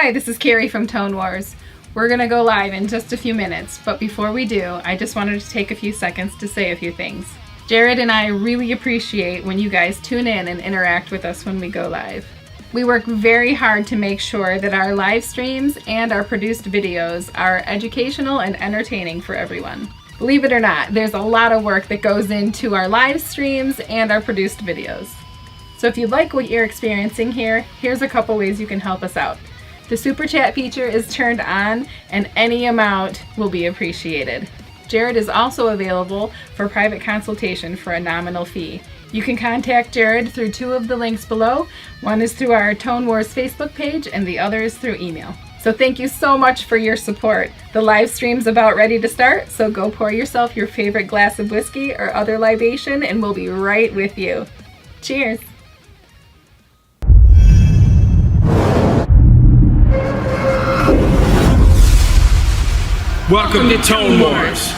Hi, this is Carrie from Tone Wars. We're going to go live in just a few minutes, but before we do, I just wanted to take a few seconds to say a few things. Jared and I really appreciate when you guys tune in and interact with us when we go live. We work very hard to make sure that our live streams and our produced videos are educational and entertaining for everyone. Believe it or not, there's a lot of work that goes into our live streams and our produced videos. So if you like what you're experiencing here, here's a couple ways you can help us out. The Super Chat feature is turned on and any amount will be appreciated. Jared is also available for private consultation for a nominal fee. You can contact Jared through two of the links below. One is through our Tone Wars Facebook page and the other is through email. So thank you so much for your support. The live stream's about ready to start, so go pour yourself your favorite glass of whiskey or other libation and we'll be right with you. Cheers! Welcome to Tone Wars.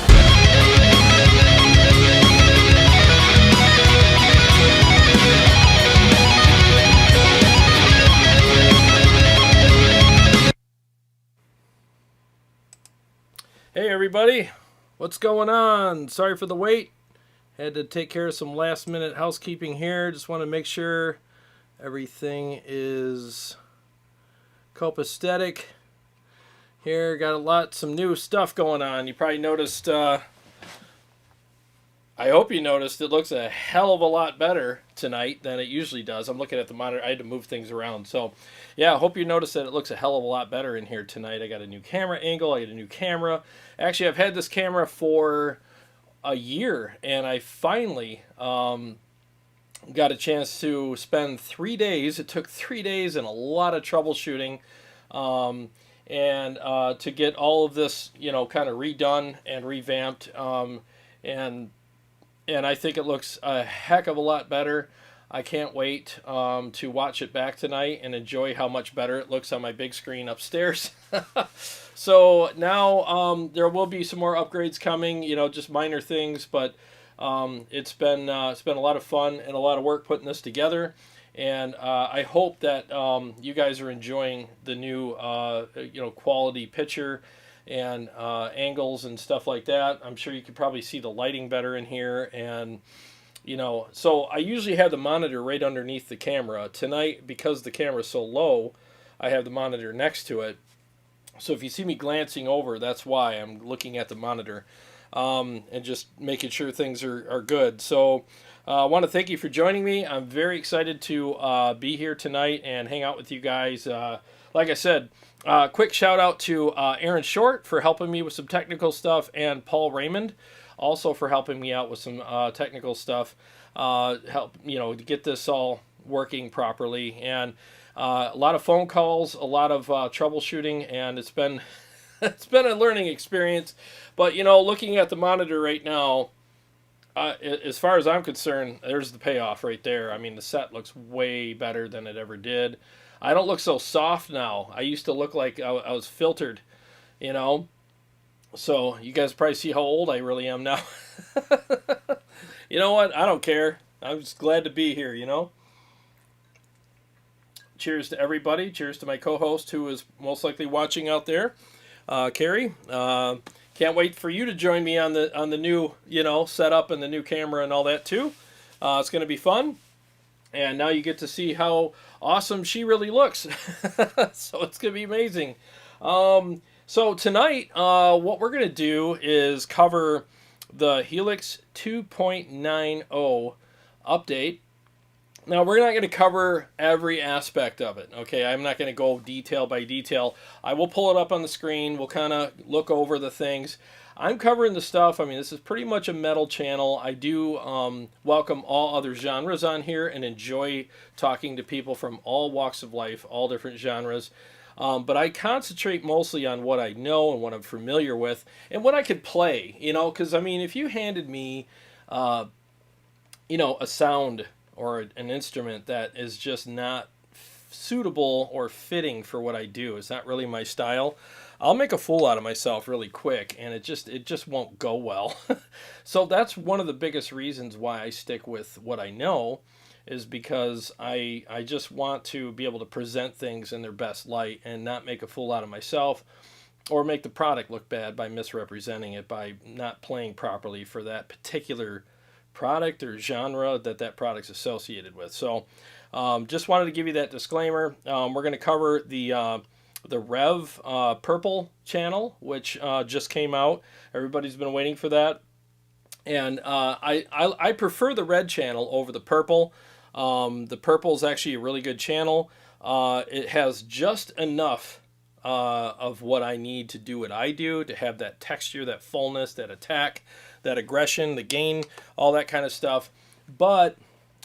Hey everybody, what's going on? Sorry for the wait. Had to take care of some last minute housekeeping here. Just want to make sure everything is copacetic. Here, got some new stuff going on. You probably noticed, I hope you noticed, it looks a hell of a lot better tonight than it usually does. I'm looking at the monitor. I had to move things around. So, yeah, I hope you noticed that it looks a hell of a lot better in here tonight. I got a new camera angle. I got a new camera. Actually, I've had this camera for a year, and I finally got a chance to spend 3 days. It took 3 days and a lot of troubleshooting. And to get all of this, kind of redone and revamped, and I think it looks a heck of a lot better. I can't wait to watch it back tonight and enjoy how much better it looks on my big screen upstairs. So now there will be some more upgrades coming, just minor things, but it's been a lot of fun and a lot of work putting this together. And I hope that you guys are enjoying the new, quality picture and angles and stuff like that. I'm sure you could probably see the lighting better in here. And, so I usually have the monitor right underneath the camera. Tonight, because the camera's so low, I have the monitor next to it. So if you see me glancing over, that's why I'm looking at the monitor and just making sure things are good. So I want to thank you for joining me. I'm very excited to be here tonight and hang out with you guys. Like I said, quick shout out to Aaron Short for helping me with some technical stuff, and Paul Raymond also for helping me out with some technical stuff. To get this all working properly, and a lot of phone calls, a lot of troubleshooting, and it's been it's been a learning experience. But looking at the monitor right now, as far as I'm concerned, there's the payoff right there. I mean, the set looks way better than it ever did. I don't look so soft now. I used to look like I was filtered, So you guys probably see how old I really am now. You know what? I don't care. I'm just glad to be here, Cheers to everybody. Cheers to my co-host who is most likely watching out there, Carrie. Can't wait for you to join me on the new, setup and the new camera and all that too. It's going to be fun. And now you get to see how awesome she really looks. So it's going to be amazing. So tonight, what we're going to do is cover the Helix 2.90 update. Now, we're not going to cover every aspect of it, okay? I'm not going to go detail by detail. I will pull it up on the screen. We'll kind of look over the things. I'm covering the stuff. I mean, this is pretty much a metal channel. I do welcome all other genres on here and enjoy talking to people from all walks of life, all different genres. But I concentrate mostly on what I know and what I'm familiar with and what I could play, because, I mean, if you handed me, a sound or an instrument that is just not suitable or fitting for what I do, it's not really my style, I'll make a fool out of myself really quick, and it just won't go well. So that's one of the biggest reasons why I stick with what I know. is because I just want to be able to present things in their best light and not make a fool out of myself or make the product look bad by misrepresenting it, by not playing properly for that particular product or genre that product's associated with. So just wanted to give you that disclaimer. We're going to cover the Revv Purple channel, which just came out. Everybody's been waiting for that. And I prefer the red channel over the purple. The purple is actually a really good channel. It has just enough of what I need to do what I do, to have that texture, that fullness, that attack, that aggression, the gain, all that kind of stuff. But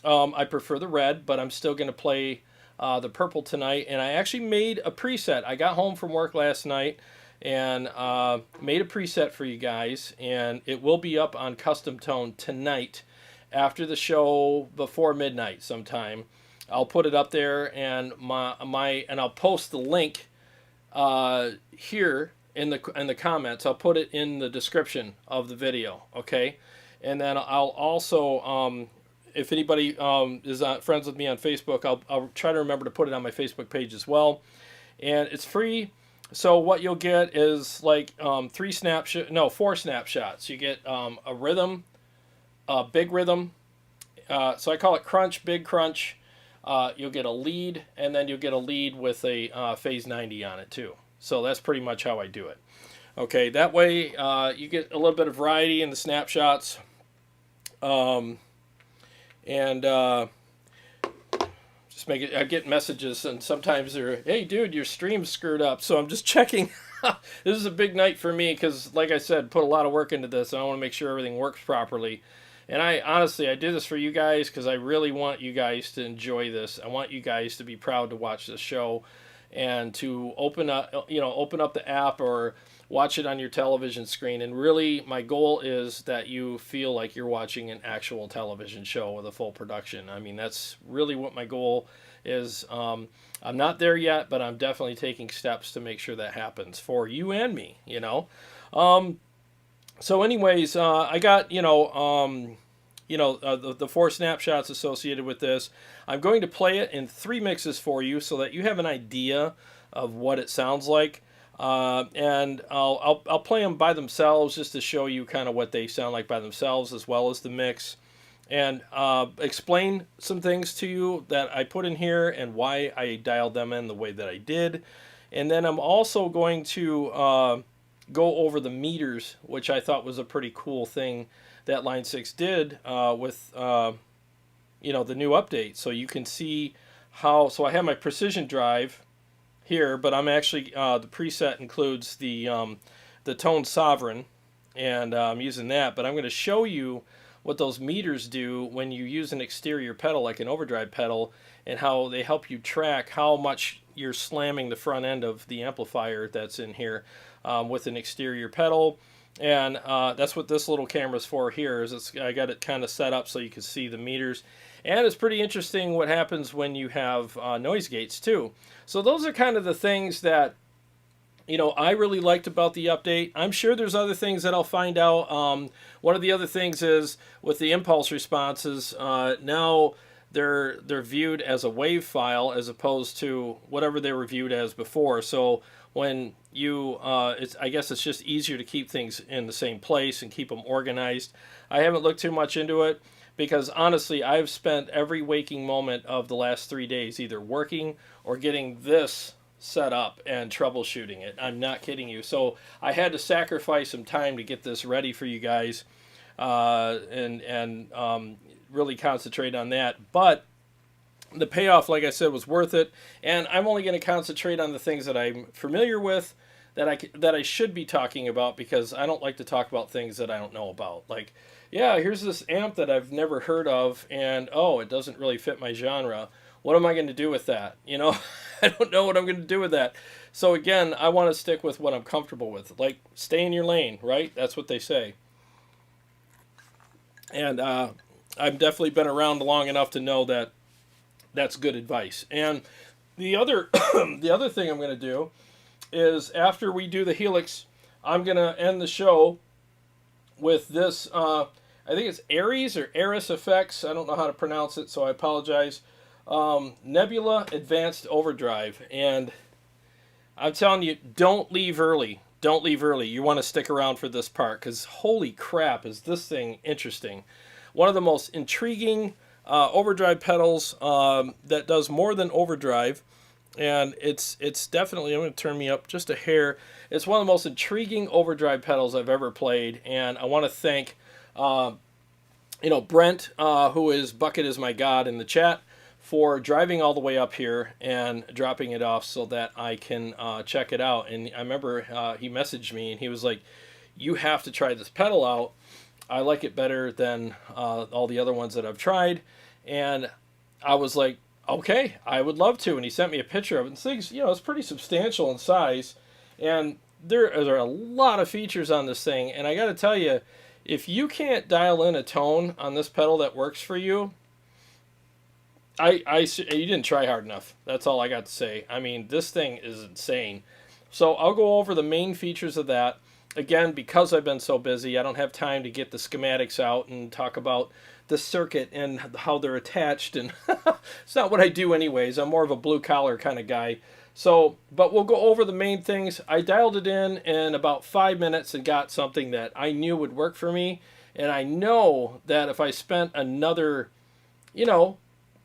I prefer the red, but I'm still going to play the purple tonight. And I actually made a preset. I got home from work last night and made a preset for you guys, and it will be up on Custom Tone tonight after the show, before midnight sometime. I'll put it up there, and and I'll post the link here in the comments. I'll put it in the description of the video, okay? And then I'll also, if anybody is friends with me on Facebook, I'll try to remember to put it on my Facebook page as well. And it's free. So what you'll get is like 4 snapshots. You get a rhythm, a big rhythm. So I call it crunch, big crunch. You'll get a lead, and then you'll get a lead with a phase 90 on it too. So that's pretty much how I do it. Okay, that way you get a little bit of variety in the snapshots. Just make it. I get messages, and sometimes they're, "Hey, dude, your stream's screwed up." So I'm just checking. This is a big night for me because, like I said, put a lot of work into this, and I want to make sure everything works properly. And I do this for you guys because I really want you guys to enjoy this. I want you guys to be proud to watch this show, and to open up the app or watch it on your television screen. And really, my goal is that you feel like you're watching an actual television show with a full production. I mean, that's really what my goal is. I'm not there yet, but I'm definitely taking steps to make sure that happens for you and me, So anyways, I got, the 4 snapshots associated with this. I'm going to play it in 3 mixes for you so that you have an idea of what it sounds like. And I'll play them by themselves just to show you kind of what they sound like by themselves, as well as the mix, and explain some things to you that I put in here and why I dialed them in the way that I did. And then I'm also going to go over the meters, which I thought was a pretty cool thing that Line 6 did with the new update. So you can see how. So I have my precision drive here, but I'm actually the preset includes the tone sovereign, and I'm using that. But I'm going to show you what those meters do when you use an exterior pedal like an overdrive pedal, and how they help you track how much you're slamming the front end of the amplifier that's in here with an exterior pedal. And that's what this little camera's for here. I got it kind of set up so you can see the meters. And it's pretty interesting what happens when you have noise gates too. So those are kind of the things that I really liked about the update. I'm sure there's other things that I'll find out. One of the other things is with the impulse responses, now they're viewed as a wave file as opposed to whatever they were viewed as before. So when you, I guess it's just easier to keep things in the same place and keep them organized. I haven't looked too much into it, because honestly, I've spent every waking moment of the last 3 days either working or getting this set up and troubleshooting it. I'm not kidding you. So I had to sacrifice some time to get this ready for you guys, and really concentrate on that. But the payoff, like I said, was worth it. And I'm only going to concentrate on the things that I'm familiar with, that I should be talking about, because I don't like to talk about things that I don't know about. Like, yeah, here's this amp that I've never heard of, and it doesn't really fit my genre. What am I going to do with that? I don't know what I'm going to do with that. So again, I want to stick with what I'm comfortable with. Like, stay in your lane, right? That's what they say. And I've definitely been around long enough to know that that's good advice. And the other the other thing I'm going to do is, after we do the Helix, I'm going to end the show with this I think it's Airis or Airis effects. I don't know how to pronounce it, so I apologize. Nebula Advanced Overdrive. And I'm telling you, don't leave early. Don't leave early. You want to stick around for this part, because holy crap, is this thing interesting. One of the most intriguing overdrive pedals that does more than overdrive. And it's definitely, I'm going to turn me up just a hair. It's one of the most intriguing overdrive pedals I've ever played. And I want to thank, Brent, who is Bucket is My God in the chat, for driving all the way up here and dropping it off so that I can check it out. And I remember he messaged me and he was like, you have to try this pedal out. I like it better than all the other ones that I've tried. And I was like, okay, I would love to. And he sent me a picture of it. And things, it's pretty substantial in size. And there are a lot of features on this thing. And I got to tell you, if you can't dial in a tone on this pedal that works for you, you didn't try hard enough. That's all I got to say. I mean, this thing is insane. So I'll go over the main features of that. Again, because I've been so busy, I don't have time to get the schematics out and talk about the circuit and how they're attached. And it's not what I do anyways. I'm more of a blue-collar kind of guy. So, but we'll go over the main things. I dialed it in about 5 minutes and got something that I knew would work for me. And I know that if I spent another,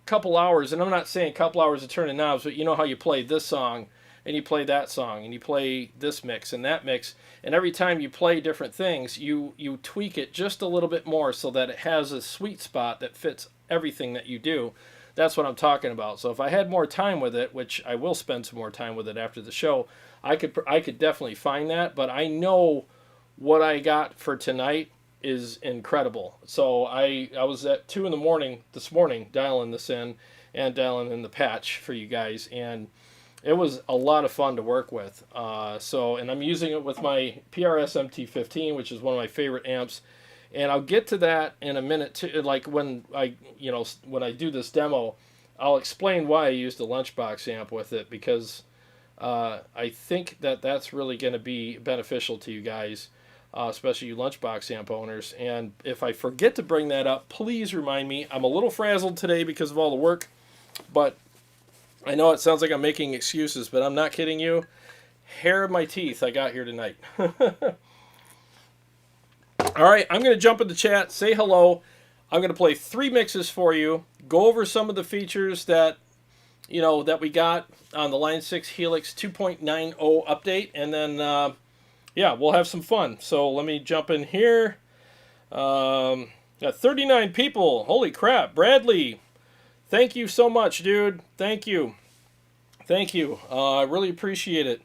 couple hours, and I'm not saying a couple hours of turning knobs, but you know how you play this song and you play that song and you play this mix and that mix, and every time you play different things, you tweak it just a little bit more so that it has a sweet spot that fits everything that you do. That's what I'm talking about. So if I had more time with it, which I will spend some more time with it after the show, I could definitely find that. But I know what I got for tonight is incredible. So I was at 2 in the morning this morning dialing this in and dialing in the patch for you guys, and it was a lot of fun to work with. And I'm using it with my PRS MT15, which is one of my favorite amps, and I'll get to that in a minute too. Like when I do this demo, I'll explain why I used a lunchbox amp with it, because I think that's really going to be beneficial to you guys. Especially you lunchbox amp owners. And if I forget to bring that up, please remind me. I'm a little frazzled today because of all the work, but I know it sounds like I'm making excuses, but I'm not kidding you. Hair of my teeth I got here tonight. All right, I'm going to jump in the chat, say hello. I'm going to play 3 mixes for you, go over some of the features that that we got on the Line 6 Helix 2.90 update, and then yeah, we'll have some fun. So let me jump in here. Got 39 people. Holy crap. Bradley, thank you so much, dude. Thank you. Thank you. I really appreciate it.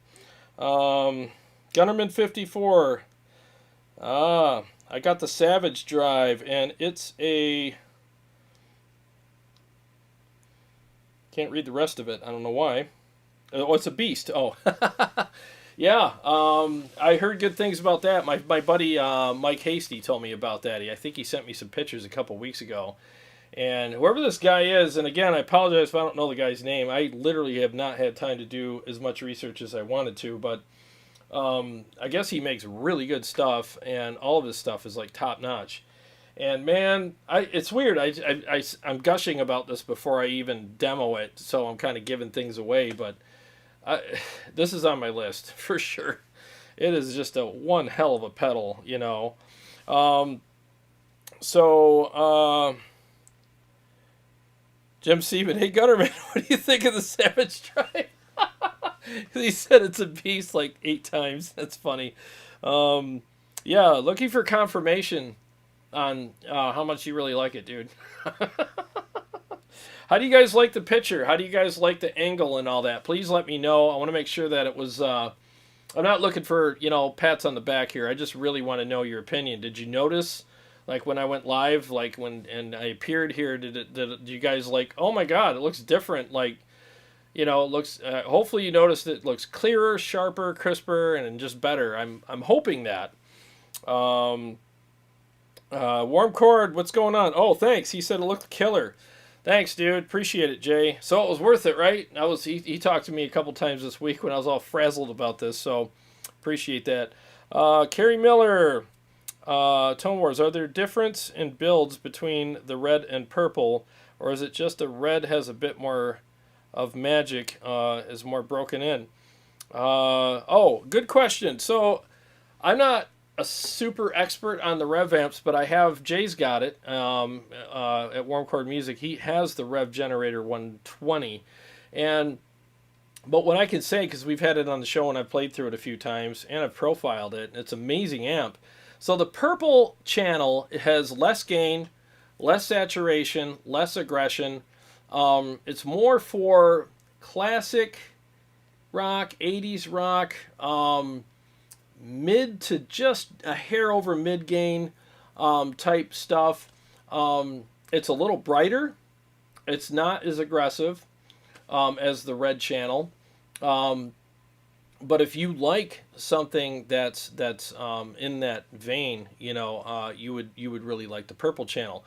Gunnerman 54. I got the Savage Drive, and it's a... Can't read the rest of it. I don't know why. Oh, it's a beast. Oh. Yeah, I heard good things about that. My buddy Mike Hasty told me about that. I think he sent me some pictures a couple weeks ago. And whoever this guy is, and again, I apologize if I don't know the guy's name. I literally have not had time to do as much research as I wanted to, but I guess he makes really good stuff, and all of his stuff is like top notch. And man, it's weird. I'm gushing about this before I even demo it, so I'm kind of giving things away, but this is on my list for sure. It is just one hell of a pedal, Jim Seaman, hey Gutterman, what do you think of the Savage Drive? He said it's a beast like 8 times. That's funny. Yeah, looking for confirmation on how much you really like it, dude. How do you guys like the picture? How do you guys like the angle and all that? Please let me know. I want to make sure that it was... I'm not looking for, pats on the back here. I just really want to know your opinion. Did you notice, like, when I went live, like, and I appeared here, did you guys like, oh my God, it looks different, like, it looks... hopefully you noticed it looks clearer, sharper, crisper, and just better. I'm hoping that. Warm Cord, what's going on? Oh, thanks. He said it looked killer. Thanks, dude. Appreciate it, Jay. So it was worth it, right? He talked to me a couple times this week when I was all frazzled about this, so appreciate that. Carrie Miller, Tone Wars, are there difference in builds between the red and purple, or is it just the red has a bit more of magic, is more broken in? Oh, good question. So I'm not a super expert on the Revv amps, but I have, Jay's got it at Warm Chord Music. He has the Revv Generator 120. But what I can say, because we've had it on the show and I've played through it a few times and I've profiled it, it's an amazing amp. So the purple channel has less gain, less saturation, less aggression. It's more for classic rock, 80s rock, mid to just a hair over mid gain type stuff. It's a little brighter. It's not as aggressive as the red channel. But if you like something that's in that vein, you would really like the purple channel.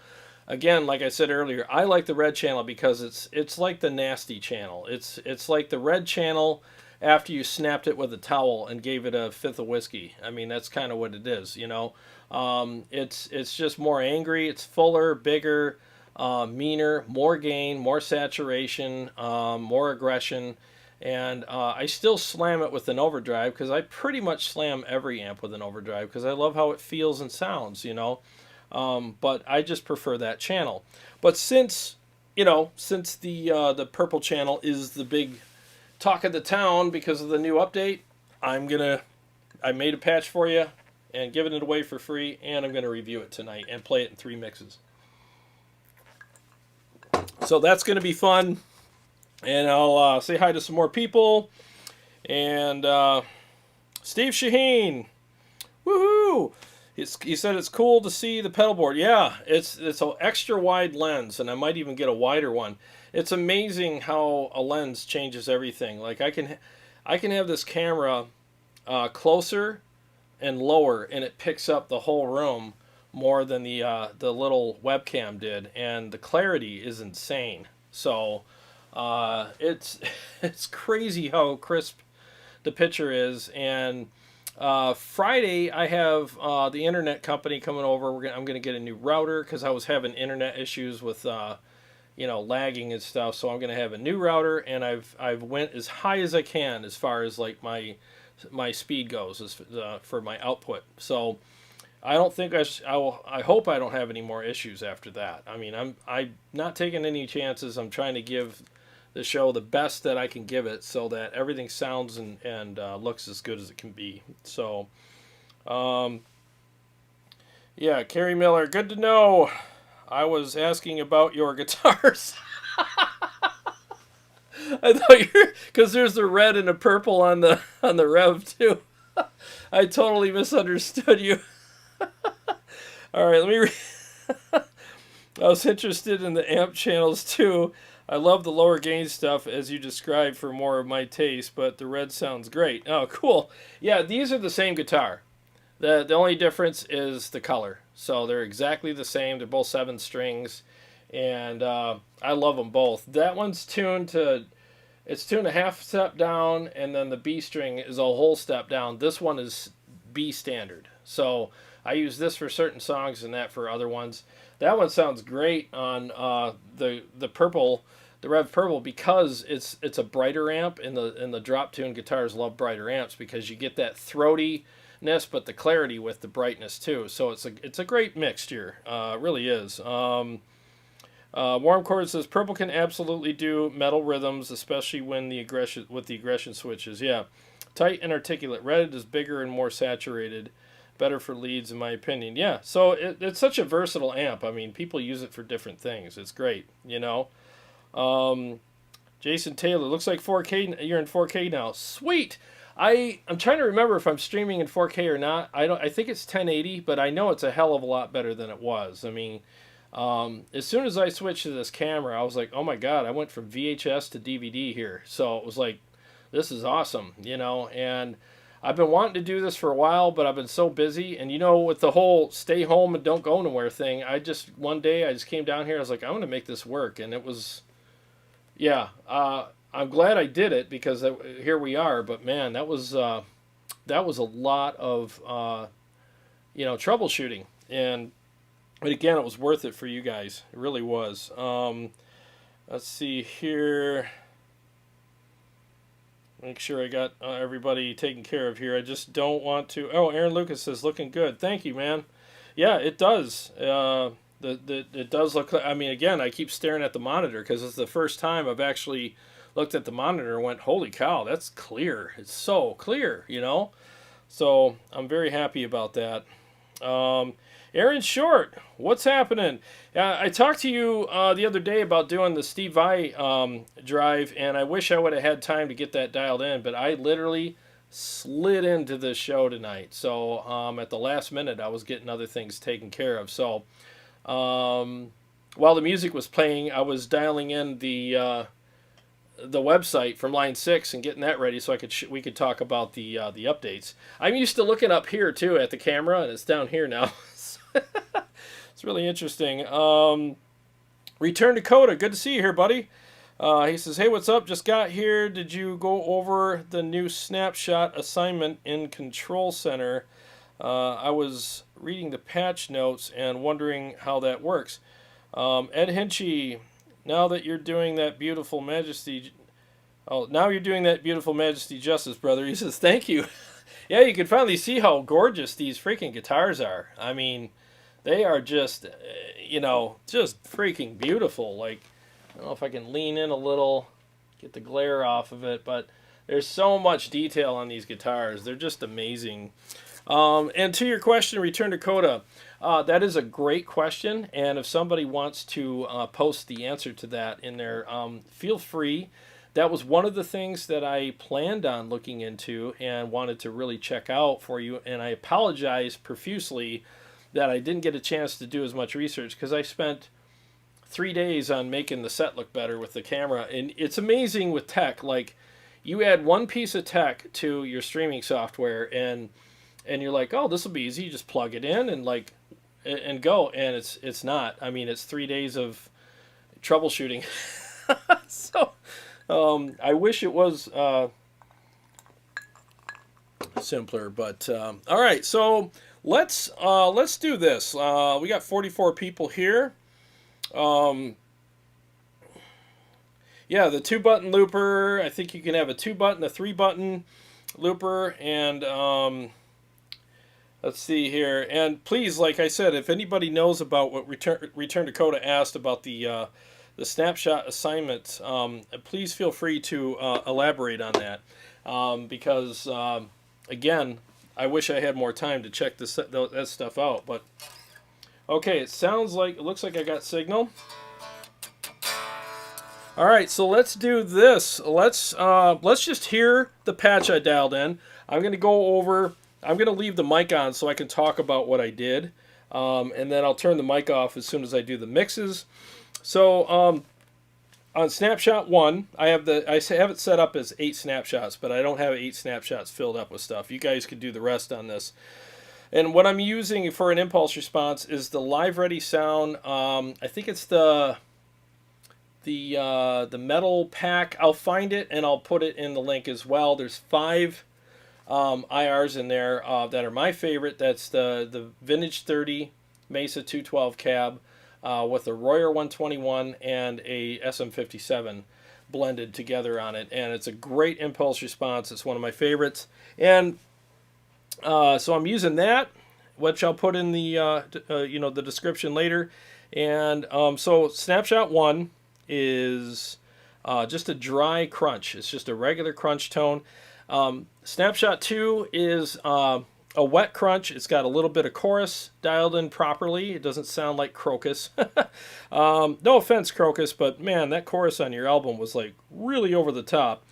Again, like I said earlier, I like the red channel because it's like the nasty channel. It's like the red channel after you snapped it with a towel and gave it a fifth of whiskey. I mean, that's kind of what it is, It's just more angry. It's fuller, bigger, meaner, more gain, more saturation, more aggression. And I still slam it with an overdrive because I pretty much slam every amp with an overdrive because I love how it feels and sounds, But I just prefer that channel. But since the purple channel is the big talk of the town because of the new update, I made a patch for you and giving it away for free, and I'm gonna review it tonight and play it in 3 mixes. So that's gonna be fun. And I'll say hi to some more people. And Steve Shaheen, woohoo! He said it's cool to see the pedal board. Yeah, it's an extra wide lens, and I might even get a wider one. It's amazing how a lens changes everything. Like I can have this camera closer and lower, and it picks up the whole room more than the little webcam did, and the clarity is insane. So. It's crazy how crisp the picture is. And Friday I have the internet company coming over. I'm gonna get a new router because I was having internet issues with lagging and stuff. So I'm gonna have a new router, and I've went as high as I can as far as like my speed goes for my output. So I don't think I hope I don't have any more issues after that. I mean, I'm not taking any chances. I'm trying to give the show the best that I can give it so that everything sounds and looks as good as it can be. So, yeah, Carrie Miller, good to know. I was asking about your guitars. I thought because there's the red and the purple on the Revv too. I totally misunderstood you. All right, let me I was interested in the amp channels too. I love the lower gain stuff as you described for more of my taste, but the red sounds great. Oh, cool. Yeah, these are the same guitar. The only difference is the color. So they're exactly the same. They're both 7 strings, and I love them both. That one's tuned to a half step down, and then the B string is a whole step down. This one is B standard. So I use this for certain songs and that for other ones. That one sounds great on the purple, the Revv Purple, because it's a brighter amp, and the drop tune guitars love brighter amps because you get that throatiness, but the clarity with the brightness too. So it's a great mixture. It really is. Warm Chord says Purple can absolutely do metal rhythms, especially when the aggression switches. Yeah, tight and articulate. Red is bigger and more saturated. Better for leads, in my opinion. Yeah, so it's such a versatile amp. I mean, people use it for different things. It's great, Jason Taylor, looks like 4K. You're in 4K now. Sweet. I'm trying to remember if I'm streaming in 4K or not. I think it's 1080, but I know it's a hell of a lot better than it was. I mean, as soon as I switched to this camera, I was like, oh my god, I went from VHS to DVD here. So it was like, this is awesome, and I've been wanting to do this for a while, but I've been so busy. And with the whole stay home and don't go nowhere thing, one day I just came down here. I was like, I'm going to make this work. And it was, yeah, I'm glad I did it because here we are. But man, that was a lot of troubleshooting. But again, it was worth it for you guys. It really was. Let's see here. Make sure I got everybody taken care of here. I just don't want to. Oh, Aaron Lucas says looking good. Thank you, man. Yeah, it does. It does look. I mean, again, I keep staring at the monitor because it's the first time I've actually looked at the monitor and went, "Holy cow, that's clear! It's so clear," So I'm very happy about that. Aaron Short, what's happening? I talked to you the other day about doing the Steve Vai drive, and I wish I would have had time to get that dialed in, but I literally slid into the show tonight. So at the last minute, I was getting other things taken care of. So while the music was playing, I was dialing in the website from Line 6 and getting that ready so we could talk about the updates. I'm used to looking up here too at the camera, and it's down here now. It's really interesting. Return to Coda. Good to see you here, buddy. He says, hey, what's up? Just got here. Did you go over the new snapshot assignment in Control Center? I was reading the patch notes and wondering how that works. Ed Hinchy, now you're doing that beautiful majesty justice, brother. He says, thank you. Yeah, you can finally see how gorgeous these freaking guitars are. I mean, they are just, just freaking beautiful. Like, I don't know if I can lean in a little, get the glare off of it, but there's so much detail on these guitars. They're just amazing. And to your question, Return to Coda, that is a great question. And if somebody wants to post the answer to that in there, feel free. That was one of the things that I planned on looking into and wanted to really check out for you. And I apologize profusely that I didn't get a chance to do as much research because I spent 3 days on making the set look better with the camera. And it's amazing with tech. Like, you add one piece of tech to your streaming software and you're like, oh, this will be easy. You just plug it in and go. And it's not. I mean, it's 3 days of troubleshooting. So I wish it was simpler, but all right. So let's do this. We got 44 people here. Yeah, the 2-button looper. I think you can have a 2-button, a 3-button looper, and let's see here. And please, like I said, if anybody knows about what Return to Coda asked about the snapshot assignment, please feel free to elaborate on that, because again, I wish I had more time to check that stuff out. But okay, it looks like I got signal. All right, so let's do this. Let's just hear the patch I dialed in. I'm going to leave the mic on so I can talk about what I did, and then I'll turn the mic off as soon as I do the mixes. So on snapshot 1, I have it set up as 8 snapshots, but I don't have 8 snapshots filled up with stuff. You guys could do the rest on this. And what I'm using for an impulse response is the Live Ready Sound. I think it's the metal pack. I'll find it and I'll put it in the link as well. There's 5 IRs in there that are my favorite. That's the Vintage 30 Mesa 212 cab with a Royer 121 and a SM57 blended together on it. And it's a great impulse response. It's one of my favorites. And so I'm using that, which I'll put in the description later. And so snapshot 1 is just a dry crunch. It's just a regular crunch tone. Snapshot 2 is a wet crunch. It's got a little bit of chorus dialed in properly. It doesn't sound like Crocus. No offense, Crocus, but man, that chorus on your album was like really over the top.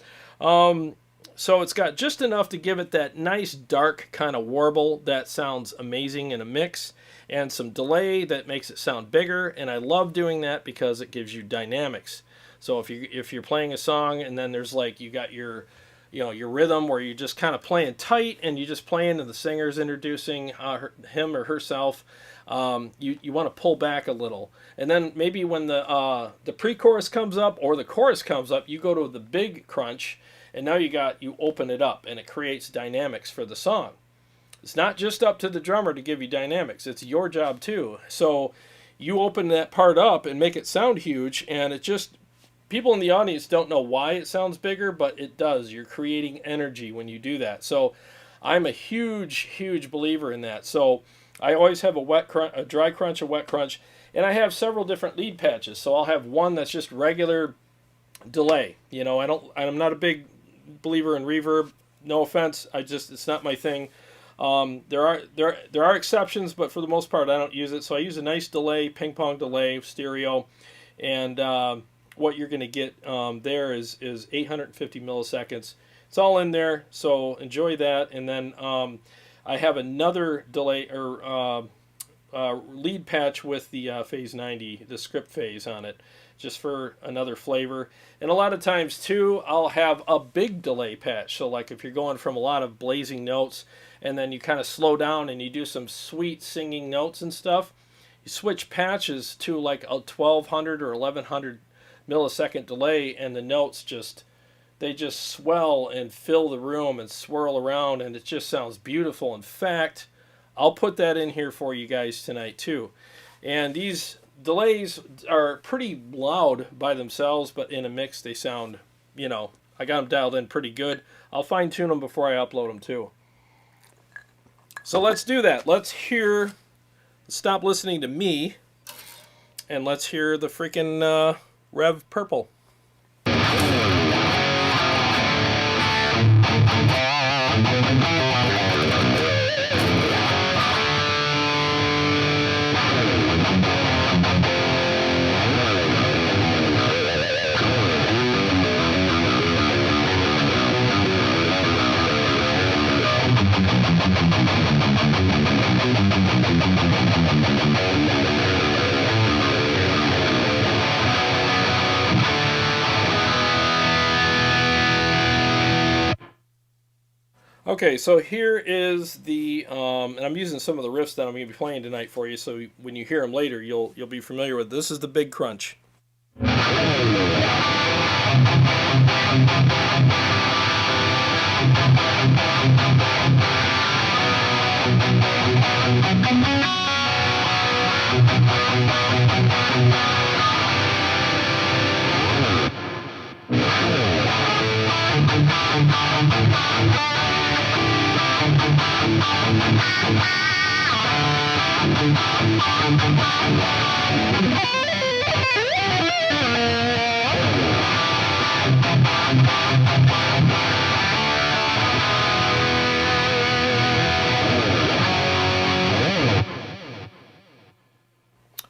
So it's got just enough to give it that nice dark kind of warble that sounds amazing in a mix, and some delay that makes it sound bigger. And I love doing that because it gives you dynamics. So if you're playing a song and then there's like you got your rhythm where you're just kind of playing tight and you're just playing and the singer's introducing him or herself, you want to pull back a little. And then maybe when the pre-chorus comes up or the chorus comes up, you go to the big crunch, and now you open it up and it creates dynamics for the song. it's not just up to the drummer to give you dynamics. It's your job too. So you open that part up and make it sound huge, and it just, people in the audience don't know why it sounds bigger, but it does. You're creating energy when you do that. So I'm a huge believer in that. So I always have a wet crunch, a dry crunch, a wet crunch, and I have several different lead patches. So I'll have one that's just regular delay. You know, I'm not a big believer in reverb. No offense, it's not my thing. There are exceptions, but for the most part, I don't use it. So I use a nice delay, ping pong delay, stereo, and what you're going to get there is 850 milliseconds. It's all in there, so enjoy that. And then I have another delay or lead patch with the phase 90, the script phase on it, just for another flavor. And a lot of times too, I'll have a big delay patch. So like if you're going from a lot of blazing notes and then you kind of slow down and you do some sweet singing notes and stuff, you switch patches to like a 1200 or 1100 millisecond delay, and the notes just swell and fill the room and swirl around, and it just sounds beautiful. In fact, I'll put that in here for you guys tonight too. And these delays are pretty loud by themselves, but in a mix they sound, you know, I got them dialed in pretty good. I'll fine tune them before I upload them too. So let's do that. Let's stop listening to me, and let's hear the freaking Revv Purple. Okay, so here is the, and I'm using some of the riffs that I'm going to be playing tonight for you, so when you hear them later, you'll be familiar with. This is the big crunch.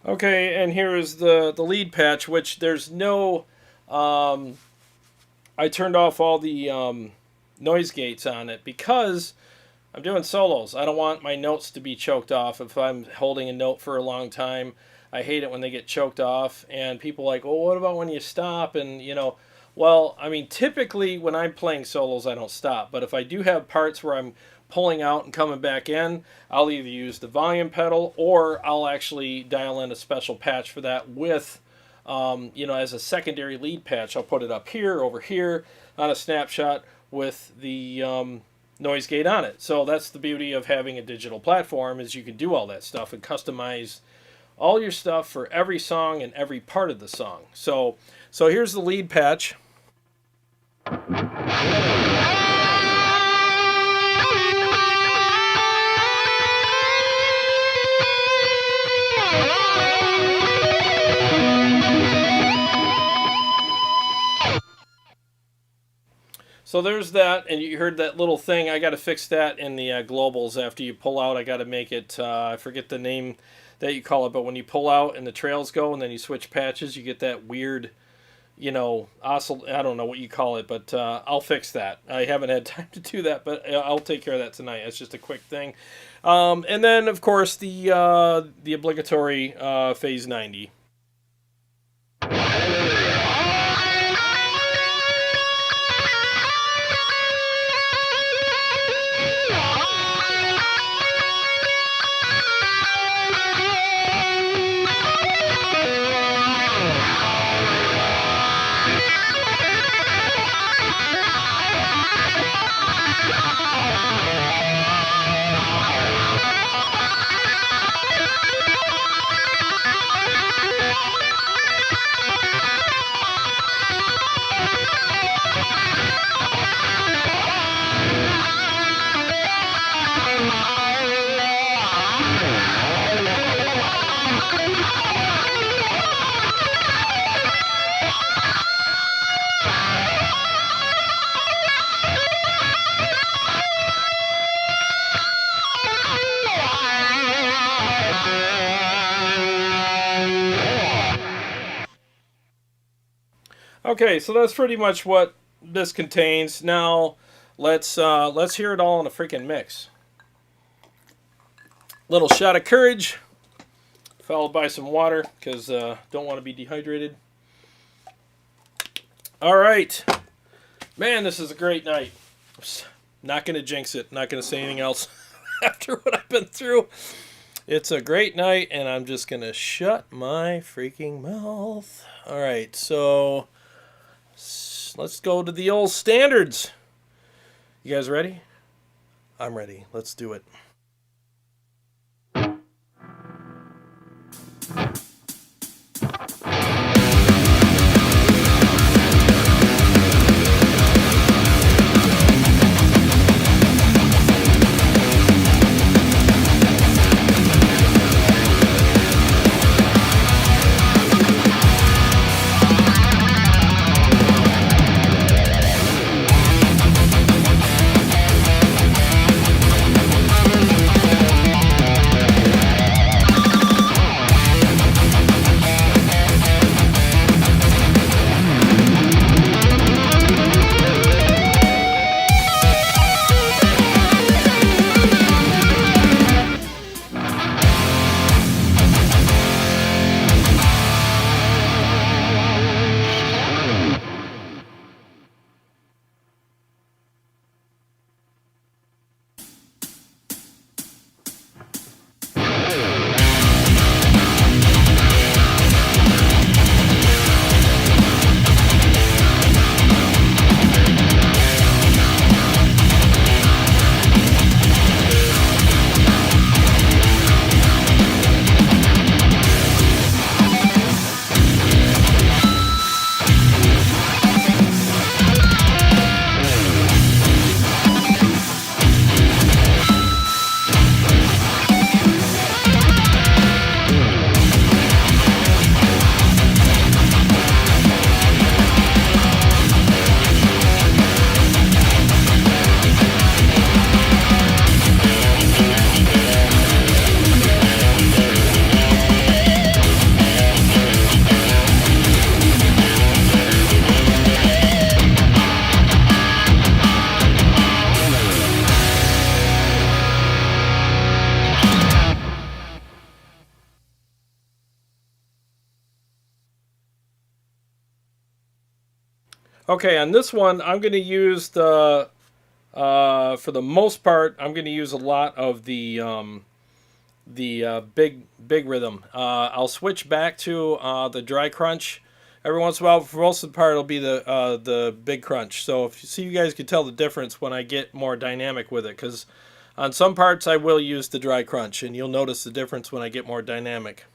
Okay, and here is the lead patch, which there's no, I turned off all the noise gates on it because I'm doing solos. I don't want my notes to be choked off if I'm holding a note for a long time. I hate it when they get choked off, and people are like, well, what about when you stop? And, you know, well, I mean, typically when I'm playing solos, I don't stop. But if I do have parts where I'm pulling out and coming back in, I'll either use the volume pedal or I'll actually dial in a special patch for that with, you know, as a secondary lead patch. I'll put it up here, over here on a snapshot with the noise gate on it. So that's the beauty of having a digital platform, is you can do all that stuff and customize all your stuff for every song and every part of the song. So here's the lead patch. So there's that, and you heard that little thing. I got to fix that in the globals. After you pull out, I got to make it, I forget the name that you call it, but when you pull out and the trails go and then you switch patches, you get that weird, you know, I don't know what you call it, but I'll fix that. I haven't had time to do that, but I'll take care of that tonight. It's just a quick thing. And then, of course, the obligatory phase 90. Okay, so that's pretty much what this contains. Now, let's hear it all in a freaking mix. Little shot of courage, followed by some water, because don't want to be dehydrated. All right. Man, this is a great night. Not going to jinx it. Not going to say anything else after what I've been through. It's a great night, and I'm just going to shut my freaking mouth. All right, so let's go to the old standards. You guys ready? I'm ready. Let's do it. Okay, on this one, I'm going to use the, for the most part, I'm going to use a lot of the big rhythm. I'll switch back to the dry crunch every once in a while. For most of the part, it'll be the big crunch. So if you see, you guys can tell the difference when I get more dynamic with it, because on some parts I will use the dry crunch, and you'll notice the difference when I get more dynamic.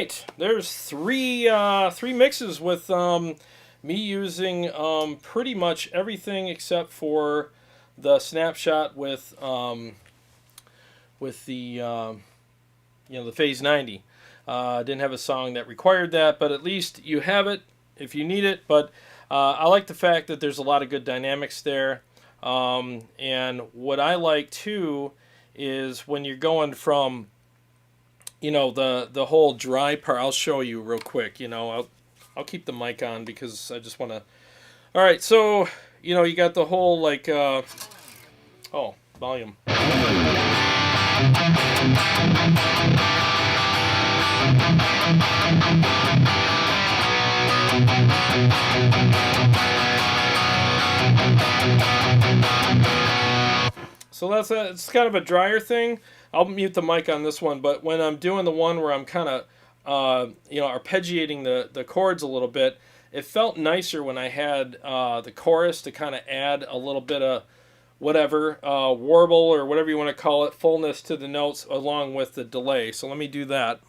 right, there's three mixes with me using pretty much everything except for the snapshot with the the Phase 90. Didn't have a song that required that, but at least you have it if you need it. But I like the fact that there's a lot of good dynamics there. And what I like too is when you're going from, the whole dry part. I'll show you real quick. I'll keep the mic on because I just want to. All right, so you got the whole volume. So it's kind of a drier thing. I'll mute the mic on this one, but when I'm doing the one where I'm kind of arpeggiating the chords a little bit, it felt nicer when I had the chorus to kind of add a little bit of whatever, warble or whatever you want to call it, fullness to the notes along with the delay. So let me do that.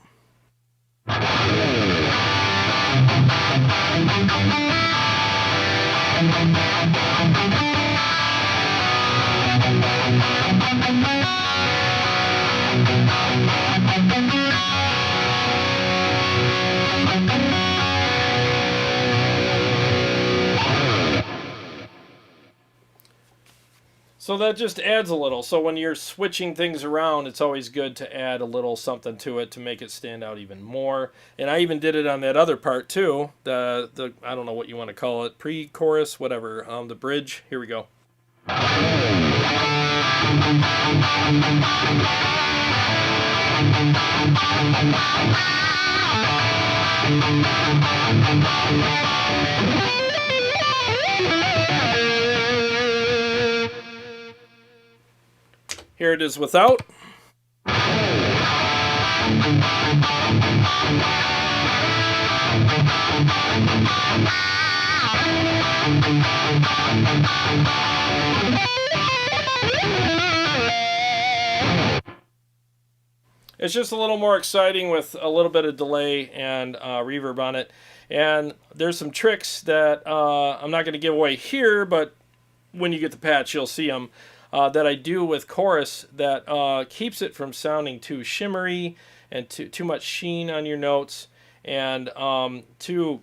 So that just adds a little. So when you're switching things around, it's always good to add a little something to it to make it stand out even more. And I even did it on that other part too. The I don't know what you want to call it, pre-chorus, whatever. The bridge. Here we go. Here it is without. It's just a little more exciting with a little bit of delay and reverb on it. And there's some tricks that I'm not going to give away here, but when you get the patch, you'll see them. That I do with chorus that keeps it from sounding too shimmery and too much sheen on your notes and too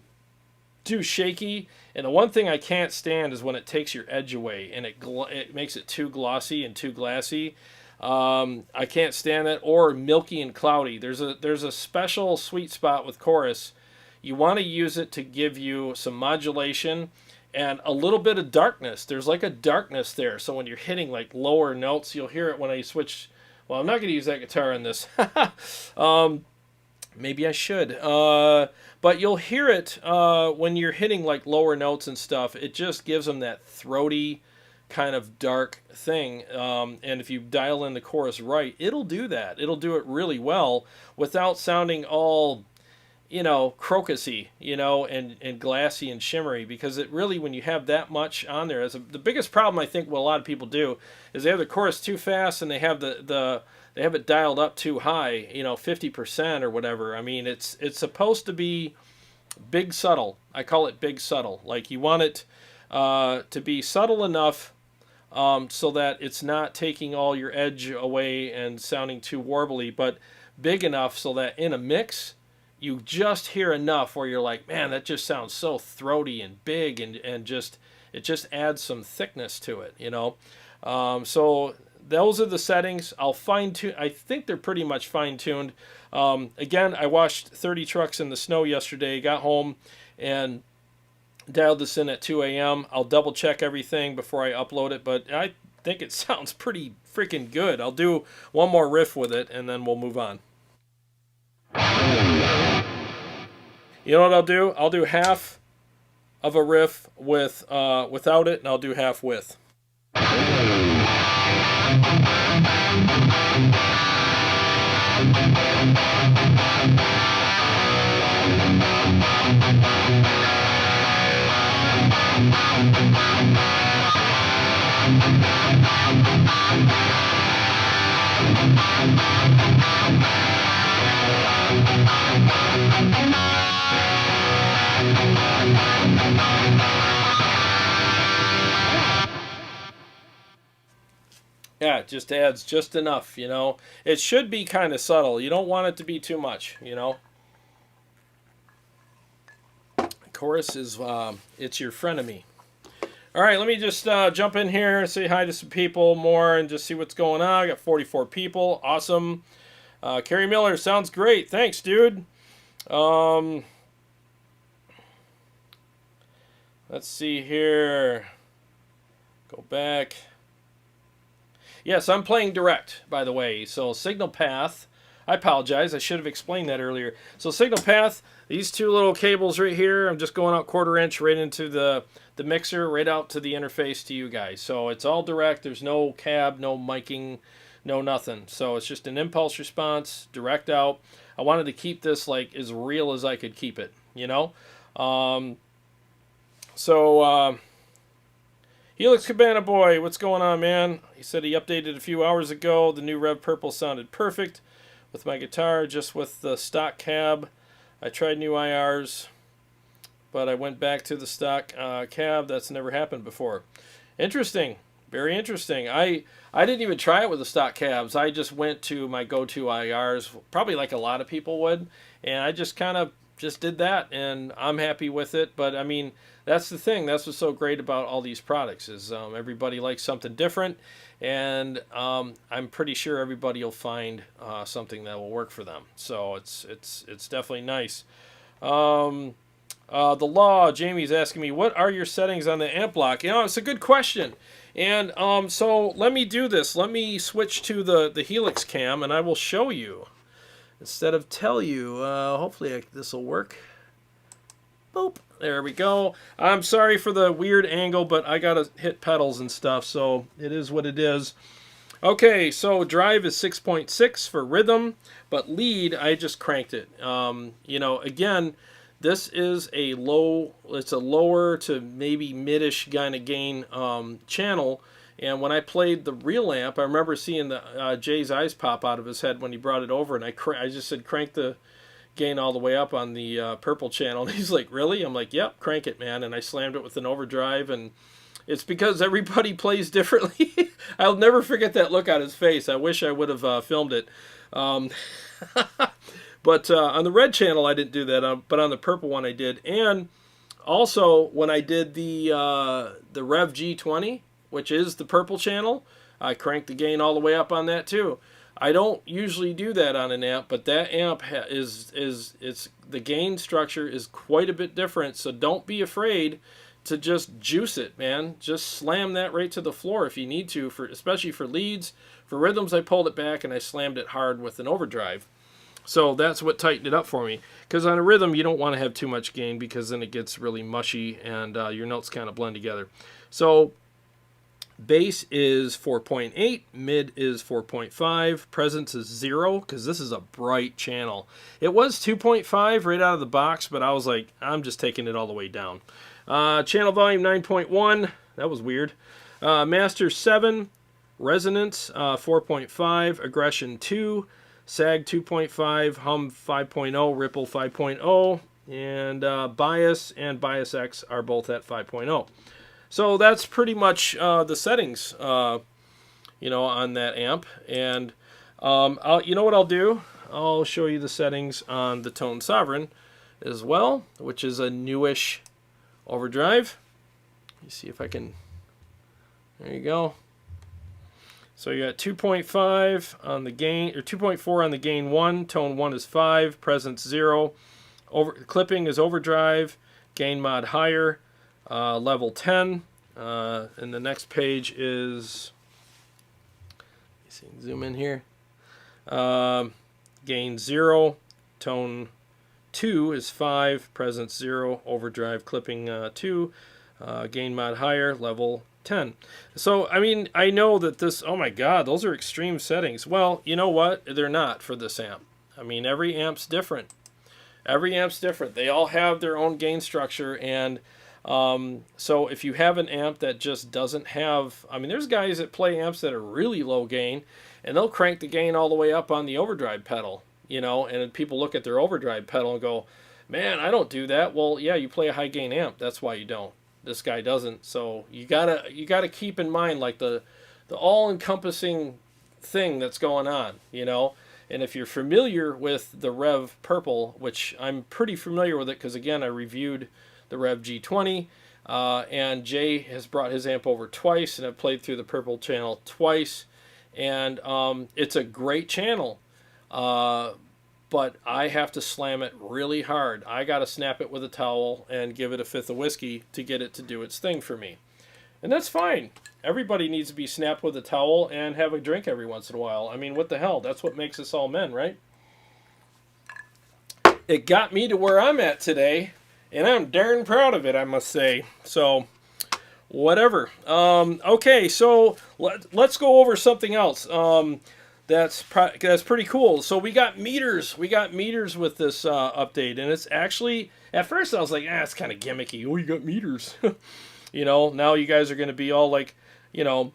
shaky. And the one thing I can't stand is when it takes your edge away and it makes it too glossy and too glassy. I can't stand that. Or milky and cloudy. There's a special sweet spot with chorus. You want to use it to give you some modulation and a little bit of darkness. There's like a darkness there. So when you're hitting like lower notes, you'll hear it when I switch. Well, I'm not going to use that guitar in this. Maybe I should. But you'll hear it when you're hitting like lower notes and stuff. It just gives them that throaty kind of dark thing. And if you dial in the chorus right, it'll do that. It'll do it really well without sounding all crocusy, and glassy and shimmery, because it really, when you have that much on there, the biggest problem I think what a lot of people do is they have the chorus too fast and they have they have it dialed up too high, 50% or whatever. I mean, it's supposed to be big subtle. I call it big subtle. Like you want it to be subtle enough so that it's not taking all your edge away and sounding too warbly, but big enough so that in a mix you just hear enough where you're like, man, that just sounds so throaty and big, and it just adds some thickness to it, So those are the settings. I'll fine-tune. I think they're pretty much fine-tuned. Again, I washed 30 trucks in the snow yesterday, got home, and dialed this in at 2 a.m. I'll double-check everything before I upload it, but I think it sounds pretty freaking good. I'll do one more riff with it, and then we'll move on. You know what I'll do? I'll do half of a riff with without it, and I'll do half with. Yeah, it just adds just enough, you know. It should be kind of subtle. You don't want it to be too much, you know. Chorus is, it's your frenemy. All right, let me just jump in here, say hi to some people more, and just see what's going on. I got 44 people. Awesome. Kerry Miller, sounds great. Thanks, dude. Let's see here. Go back. Yes, I'm playing direct, by the way. So signal path, I apologize, I should have explained that earlier. So signal path, these two little cables right here, I'm just going out 1/4 inch right into the mixer, right out to the interface to you guys. So it's all direct, there's no cab, no miking, no nothing. So it's just an impulse response, direct out. I wanted to keep this like as real as I could keep it, you know? Helix Cabana Boy, what's going on, man? He said he updated a few hours ago. The new Revv Purple sounded perfect with my guitar, just with the stock cab. I tried new IRs, but I went back to the stock cab. That's never happened before. Interesting. Very interesting. I didn't even try it with the stock cabs. I just went to my go-to IRs, probably like a lot of people would, and I just kind of just did that, and I'm happy with it. But I mean, that's the thing. That's what's so great about all these products is everybody likes something different, and I'm pretty sure everybody will find something that will work for them. So it's definitely nice. The Law, Jamie's asking me, what are your settings on the amp block? You know, it's a good question. And so let me do this. Let me switch to the Helix cam, and I will show you. Instead of tell you, hopefully this will work. Boop. There we go. I'm sorry for the weird angle, but I got to hit pedals and stuff, so it is what it is. Okay, so drive is 6.6 for rhythm, but lead, I just cranked it. You know, again, this is a low, it's a lower to maybe mid-ish kind of gain channel. And when I played the real amp, I remember seeing the Jay's eyes pop out of his head when he brought it over, and I just said crank the gain all the way up on the purple channel. And he's like, really? I'm like, yep, crank it, man. And I slammed it with an overdrive, and it's because everybody plays differently. I'll never forget that look on his face. I wish I would have filmed it. But on the red channel, I didn't do that, but on the purple one, I did. And also, when I did the Revv G20, which is the purple channel, I cranked the gain all the way up on that too. I don't usually do that on an amp, but that amp it's the gain structure is quite a bit different, so don't be afraid to just juice it, man. Just slam that right to the floor if you need to, especially for leads. For rhythms, I pulled it back and I slammed it hard with an overdrive. So that's what tightened it up for me. Because on a rhythm, you don't want to have too much gain because then it gets really mushy and your notes kind of blend together. So bass is 4.8, mid is 4.5, presence is 0, because this is a bright channel. It was 2.5 right out of the box, but I was like, I'm just taking it all the way down. Channel volume 9.1, that was weird. Master 7, resonance 4.5, aggression 2, sag 2.5, hum 5.0, ripple 5.0, and bias and bias X are both at 5.0. So that's pretty much the settings, you know, on that amp. And you know what I'll do? I'll show you the settings on the Tone Sovereign as well, which is a newish overdrive. Let me see if I can. There you go. So you got 2.5 on the gain, or 2.4 on the gain 1. Tone 1 is 5. Presence 0. Clipping is overdrive. Gain mod higher. Level 10, and the next page is, let me see, zoom in here, gain 0, tone 2 is 5, presence 0, overdrive, clipping 2, gain mod higher, level 10. So, I mean, I know that this, oh my god, those are extreme settings. Well, you know what? They're not for this amp. I mean, every amp's different. Every amp's different. They all have their own gain structure, and so if you have an amp that just doesn't have, I mean, there's guys that play amps that are really low gain, and they'll crank the gain all the way up on the overdrive pedal, you know, and people look at their overdrive pedal and go, man, I don't do that. Well, yeah, you play a high gain amp. That's why you don't. This guy doesn't. So you gotta keep in mind like the all encompassing thing that's going on, you know. And if you're familiar with the Revv Purple, which I'm pretty familiar with it because again I reviewed the Revv G20, and Jay has brought his amp over twice, and I've played through the Purple channel twice, and it's a great channel. But I have to slam it really hard. I got to snap it with a towel and give it a fifth of whiskey to get it to do its thing for me. And that's fine. Everybody needs to be snapped with a towel and have a drink every once in a while. I mean, what the hell? That's what makes us all men, right? It got me to where I'm at today, and I'm darn proud of it, I must say. So, whatever. Okay, so let's go over something else. That's pretty cool. So we got meters. We got meters with this update, and it's actually, at first I was like, it's kind of gimmicky. Oh, you got meters. You know, now you guys are going to be all like, you know,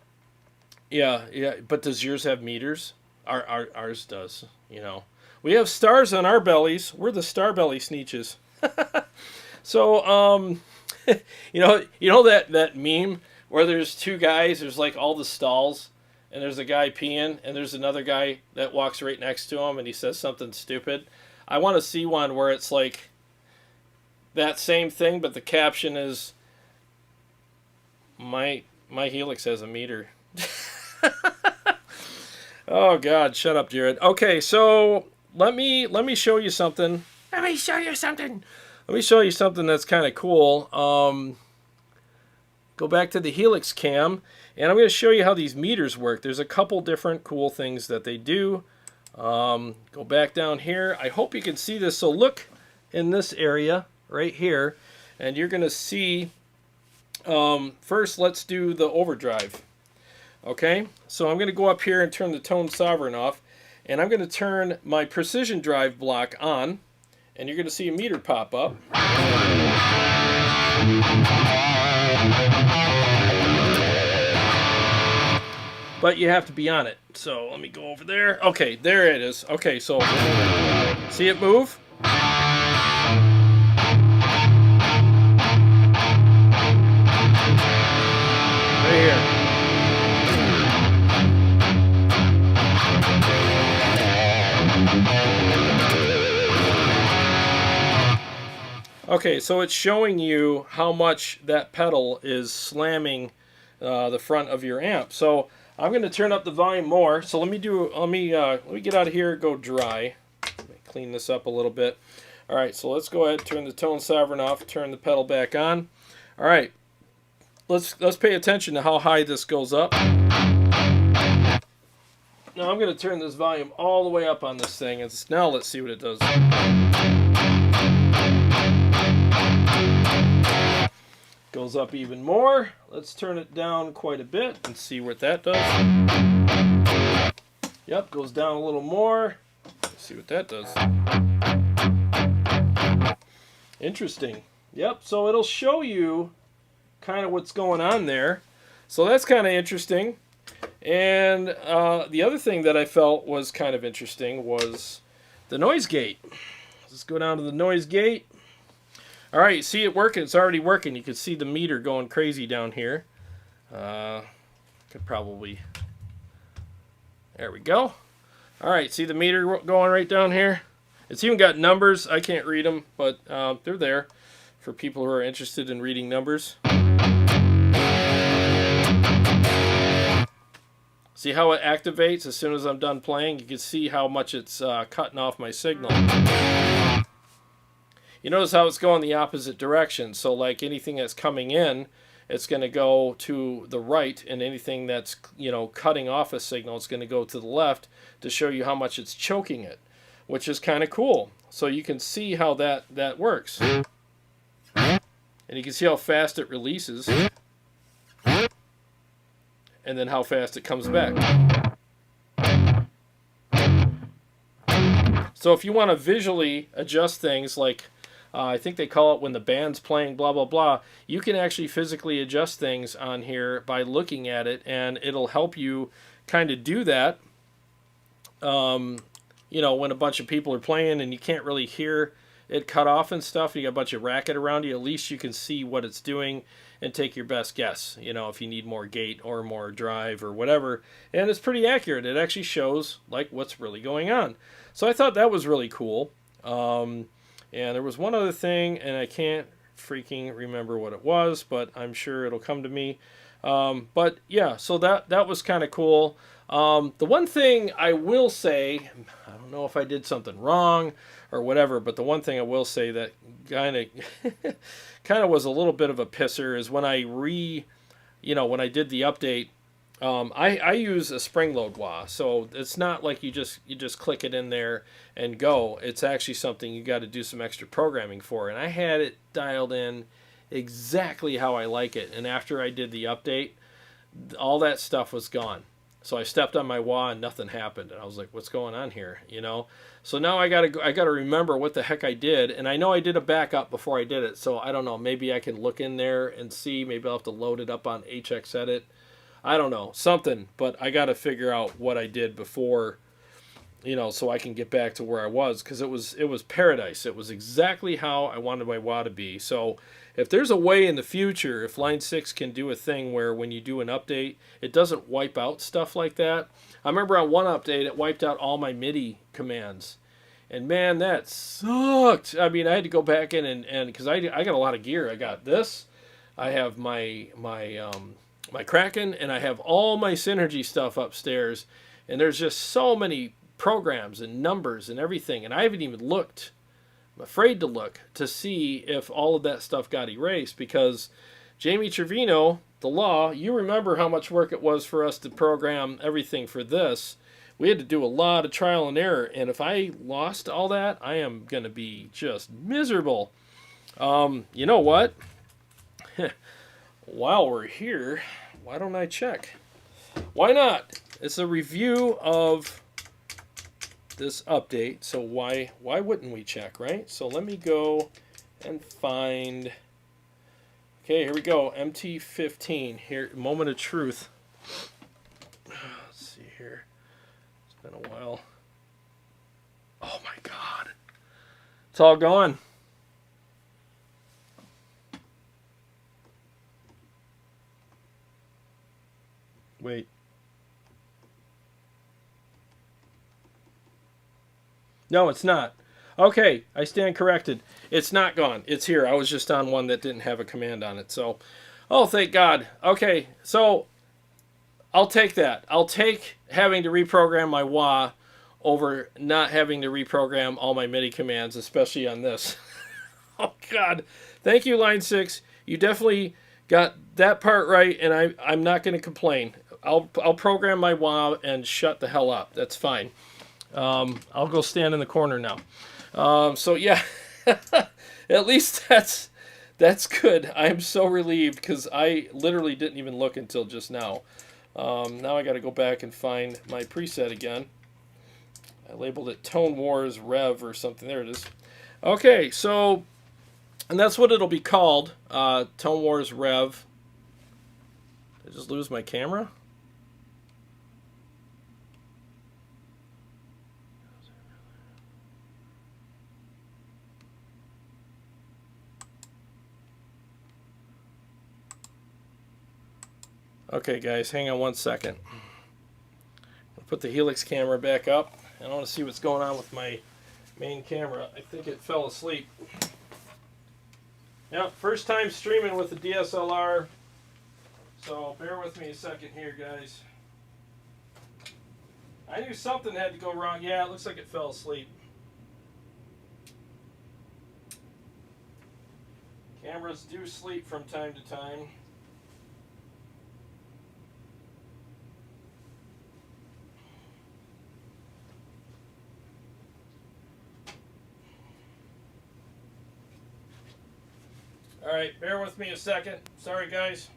yeah. But does yours have meters? Ours does. You know, we have stars on our bellies. We're the star belly sneeches. So you know that meme where there's two guys. There's like all the stalls. And there's a guy peeing, and there's another guy that walks right next to him, and he says something stupid. I want to see one where it's like that same thing, but the caption is, my Helix has a meter. Oh, God, shut up, Jared. Okay, so let me show you something. Let me show you something that's kind of cool. Go back to the Helix cam. And I'm going to show you how these meters work. There's a couple different cool things that they do. Go back down here. I hope you can see this. So look in this area right here. And you're going to see, first let's do the overdrive. Okay, so I'm going to go up here and turn the tone sovereign off. And I'm going to turn my precision drive block on. And you're going to see a meter pop up. But you have to be on it. So let me go over there. Okay, there it is. Okay, so see it move? Right here. Okay, so it's showing you how much that pedal is slamming the front of your amp. So I'm going to turn up the volume more. So let me get out of here, go dry. Let me clean this up a little bit. All right, so let's go ahead, turn the tone sovereign off, turn the pedal back on. All right, let's pay attention to how high this goes up. Now I'm going to turn this volume all the way up on this thing, and now let's see what it does. Goes up even more. Let's turn it down quite a bit and see what that does. Yep, goes down a little more. Let's see what that does. Interesting. Yep, so it'll show you kind of what's going on there. So that's kind of interesting. And the other thing that I felt was kind of interesting was the noise gate. Let's go down to the noise gate. All right, you see it working. It's already working. You can see the meter going crazy down here. Could probably... There we go. All right, see the meter going right down here? It's even got numbers. I can't read them, but they're there for people who are interested in reading numbers. See how it activates as soon as I'm done playing? You can see how much it's cutting off my signal. You notice how it's going the opposite direction. So like anything that's coming in, it's going to go to the right, and anything that's, you know, cutting off a signal, it's going to go to the left to show you how much it's choking it, which is kind of cool. So you can see how that works. And you can see how fast it releases. And then how fast it comes back. So if you want to visually adjust things like I think they call it when the band's playing blah, blah, blah. You can actually physically adjust things on here by looking at it, and it'll help you kind of do that. you know, when a bunch of people are playing and you can't really hear it cut off and stuff, you got a bunch of racket around you, at least you can see what it's doing and take your best guess, you know, if you need more gate or more drive or whatever. And it's pretty accurate. It actually shows like what's really going on. So I thought that was really cool. And there was one other thing, and I can't freaking remember what it was, but I'm sure it'll come to me. But yeah, so that was kind of cool. The one thing I will say, I don't know if I did something wrong or whatever, but the one thing I will say that kind of was a little bit of a pisser is when when I did the update. I use a spring load wah, so it's not like you just click it in there and go. It's actually something you got to do some extra programming for, and I had it dialed in exactly how I like it. And after I did the update, all that stuff was gone. So I stepped on my wah and nothing happened, and I was like, "What's going on here?" You know. So now I gotta remember what the heck I did, and I know I did a backup before I did it. So I don't know. Maybe I can look in there and see. Maybe I'll have to load it up on HX Edit. I don't know, something, but I got to figure out what I did before, you know, so I can get back to where I was, because it was paradise. It was exactly how I wanted my wah to be. So if there's a way in the future, if Line 6 can do a thing where when you do an update, it doesn't wipe out stuff like that. I remember on one update, it wiped out all my MIDI commands. And man, that sucked. I mean, I had to go back in and because I got a lot of gear. I got this. I have my Kraken, and I have all my Synergy stuff upstairs, and there's just so many programs and numbers and everything, and I haven't even looked. I'm afraid to look to see if all of that stuff got erased, because Jamie Trevino, the law, you remember how much work it was for us to program everything for this. We had to do a lot of trial and error, and if I lost all that, I am going to be just miserable. You know what? While we're here, why don't I check? Why not? It's a review of this update, so why wouldn't we check, right? So let me go and find. Okay, here we go. MT15. Here, moment of truth. Let's see here. It's been a while. Oh my God. It's all gone. Wait. No, it's not. Okay, I stand corrected. It's not gone. It's here. I was just on one that didn't have a command on it. So, oh, thank God. Okay, so I'll take that. I'll take having to reprogram my wah over not having to reprogram all my MIDI commands, especially on this. Oh, God. Thank you, Line 6. You definitely got that part right, and I'm not going to complain. I'll program my wah and shut the hell up. That's fine. I'll go stand in the corner now. So yeah, at least that's good. I'm so relieved, because I literally didn't even look until just now. Now I got to go back and find my preset again. I labeled it Tone Wars Revv or something. There it is. Okay, so, and that's what it'll be called, Tone Wars Revv. Did I just lose my camera? Okay, guys, hang on 1 second. I'll put the Helix camera back up, and I want to see what's going on with my main camera. I think it fell asleep. Yep, first time streaming with the DSLR, so bear with me a second here, guys. I knew something had to go wrong. Yeah, it looks like it fell asleep. Cameras do sleep from time to time. Alright, bear with me a second. Sorry, guys.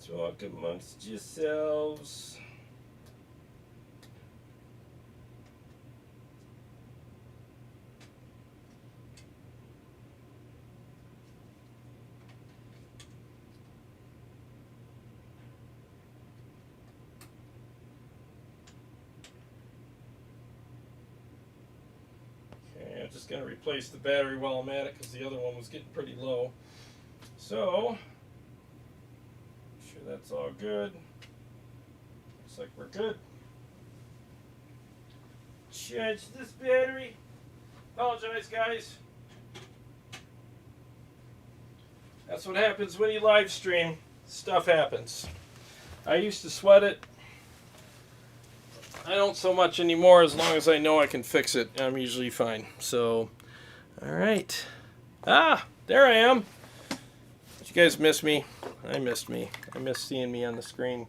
Talk amongst yourselves. Okay, I'm just going to replace the battery while I'm at it because the other one was getting pretty low. So, sure that's all good. Looks like we're good. Charge this battery. Apologize, guys. That's what happens when you live stream. Stuff happens. I used to sweat it. I don't so much anymore. As long as I know I can fix it, I'm usually fine. So, all right. Ah, there I am. Did you guys miss me? I missed me. I missed seeing me on the screen.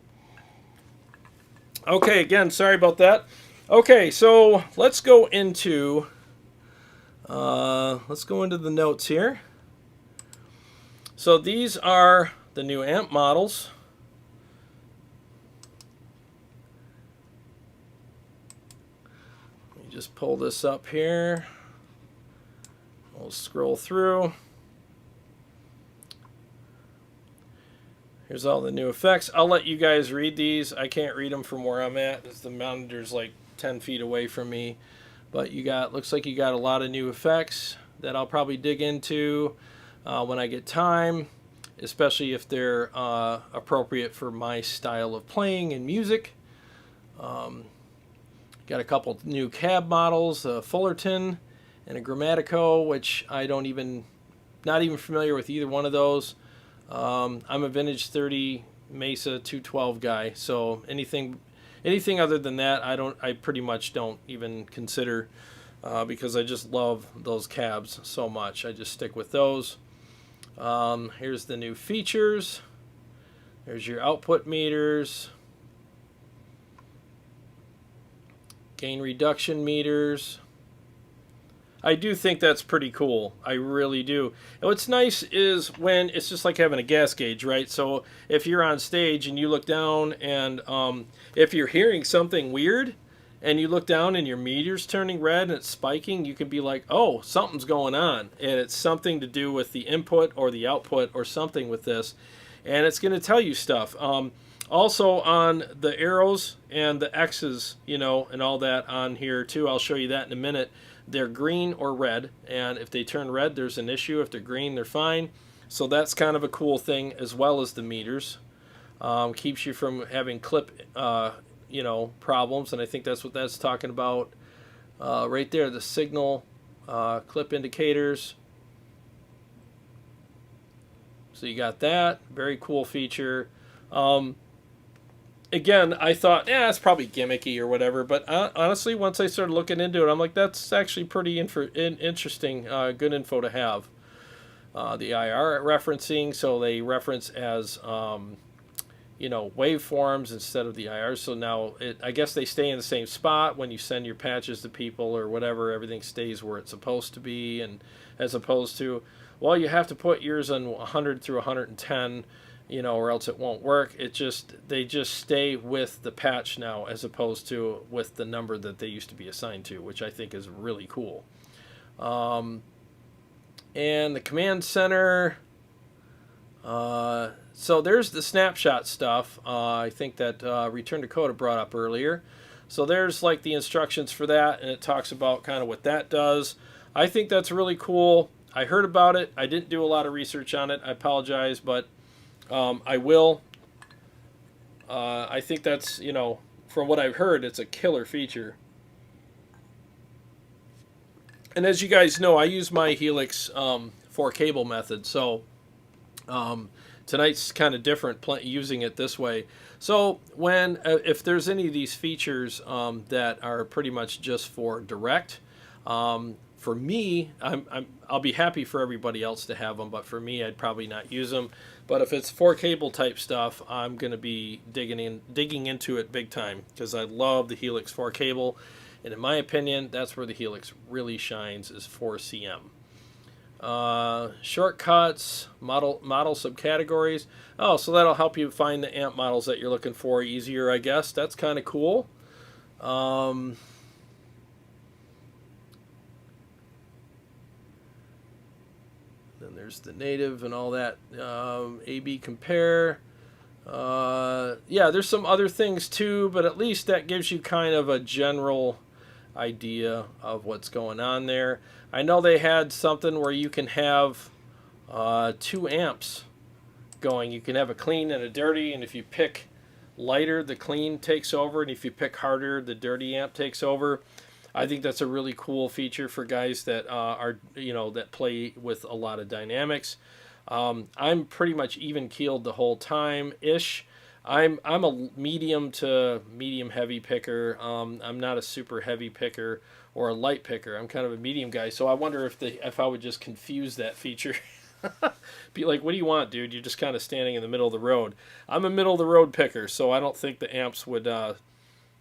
Okay, again, sorry about that. Okay, so let's go into the notes here. So these are the new amp models. Let me just pull this up here. We'll scroll through. Here's all the new effects. I'll let you guys read these. I can't read them from where I'm at. The monitor's like 10 feet away from me. But looks like you got a lot of new effects that I'll probably dig into when I get time, especially if they're appropriate for my style of playing and music. Got a couple new cab models, a Fullerton and a Grammatico, which not even familiar with either one of those. I'm a vintage 30 Mesa 212 guy, so anything other than that, I pretty much don't even consider, because I just love those cabs so much. I just stick with those. Here's the new features. There's your output meters, gain reduction meters. I do think that's pretty cool. I really do. And what's nice is when it's just like having a gas gauge, right? So if you're on stage and you look down and if you're hearing something weird and you look down and your meter's turning red and it's spiking, you can be like, oh, something's going on. And it's something to do with the input or the output or something with this. And it's going to tell you stuff. Also on the arrows and the X's, and all that on here too. I'll show you that in a minute. They're green or red, and if they turn red, there's an issue. If they're green, they're fine. So that's kind of a cool thing, as well as the meters. Keeps you from having clip, problems, and I think that's what that's talking about right there. The signal clip indicators. So you got that. Very cool feature. Again, I thought, it's probably gimmicky or whatever, but honestly, once I started looking into it, I'm like, that's actually pretty interesting, good info to have. The IR referencing, so they reference as, waveforms instead of the IR. So now, I guess they stay in the same spot when you send your patches to people or whatever. Everything stays where it's supposed to be, and as opposed to, well, you have to put yours on 100 through 110. Or else it won't work. They just stay with the patch now as opposed to with the number that they used to be assigned to, which I think is really cool. And the command center. So there's the snapshot stuff. I think that Return to Coda brought up earlier. So there's like the instructions for that, and it talks about kind of what that does. I think that's really cool. I heard about it. I didn't do a lot of research on it. I apologize, but I will. I think that's, from what I've heard, it's a killer feature. And as you guys know, I use my Helix 4-cable method, so tonight's kind of different using it this way. So if there's any of these features that are pretty much just for direct, for me, I'll be happy for everybody else to have them, but for me, I'd probably not use them. But if it's 4-cable type stuff, I'm going to be digging into it big time because I love the Helix 4-cable, and in my opinion, that's where the Helix really shines is 4CM. shortcuts, model subcategories. Oh, so that'll help you find the amp models that you're looking for easier, I guess. That's kind of cool. Then there's the native and all that. A/B compare. Yeah, there's some other things too, but at least that gives you kind of a general idea of what's going on there. I know they had something where you can have 2 amps going. You can have a clean and a dirty, and if you pick lighter, the clean takes over, and if you pick harder, the dirty amp takes over. I think that's a really cool feature for guys that are, that play with a lot of dynamics. I'm pretty much even keeled the whole time ish. I'm a medium to medium heavy picker. I'm not a super heavy picker or a light picker. I'm kind of a medium guy. So I wonder if I would just confuse that feature. Be like, what do you want, dude? You're just kind of standing in the middle of the road. I'm a middle of the road picker, so I don't think the amps would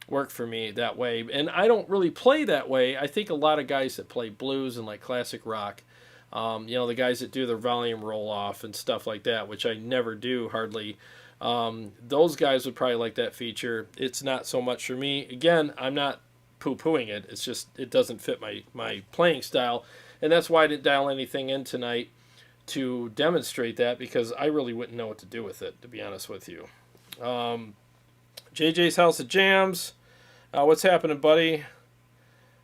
work for me that way. And I don't really play that way. I think a lot of guys that play blues and like classic rock, the guys that do their volume roll off and stuff like that, which I never do hardly. Those guys would probably like that feature. It's not so much for me. Again, I'm not poo-pooing it. It's just it doesn't fit my playing style, and that's why I didn't dial anything in tonight to demonstrate that, because I really wouldn't know what to do with it, to be honest with you. JJ's House of Jams. What's happening, buddy?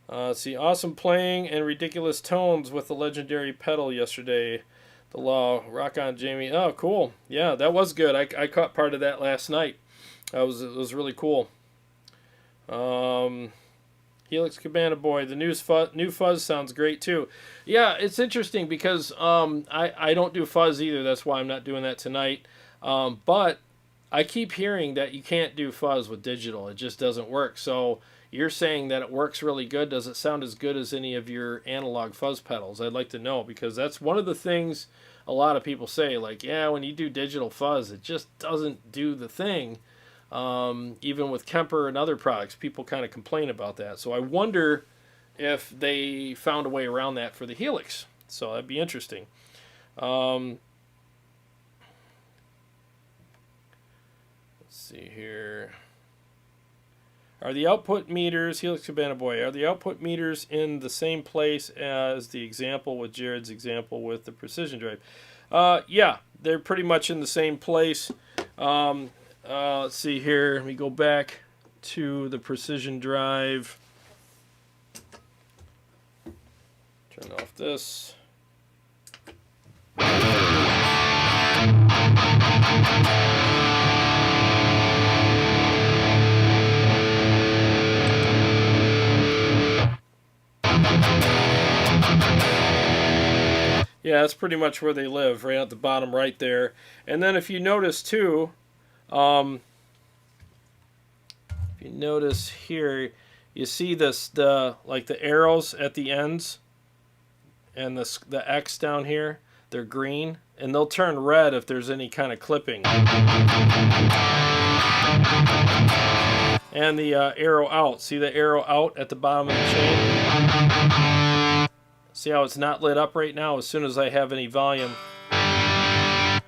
Let's see. Awesome playing and ridiculous tones with the legendary pedal yesterday. The Law. Rock on, Jamie. Oh, cool. Yeah, that was good. I caught part of that last night. It was really cool. Helix Cabana Boy. The new fuzz sounds great, too. Yeah, it's interesting because I don't do fuzz either. That's why I'm not doing that tonight. But I keep hearing that you can't do fuzz with digital. It just doesn't work. So you're saying that it works really good. Does it sound as good as any of your analog fuzz pedals? I'd like to know, because that's one of the things a lot of people say. Like, yeah, when you do digital fuzz, it just doesn't do the thing. Even with Kemper and other products, people kind of complain about that. So I wonder if they found a way around that for the Helix. So that'd be interesting. Let's see here. Are the output meters, Helix Cabana Boy, are the output meters in the same place as the example with Jared's example with the Precision Drive? Yeah, they're pretty much in the same place. Let's see here. Let me go back to the Precision Drive. Turn off this. Yeah, that's pretty much where they live, right at the bottom right there. And then if you notice too, if you notice here, you see this, the arrows at the ends and the X down here, they're green, and they'll turn red if there's any kind of clipping. And the arrow out, see the arrow out at the bottom of the chain? See how it's not lit up right now? As soon as I have any volume,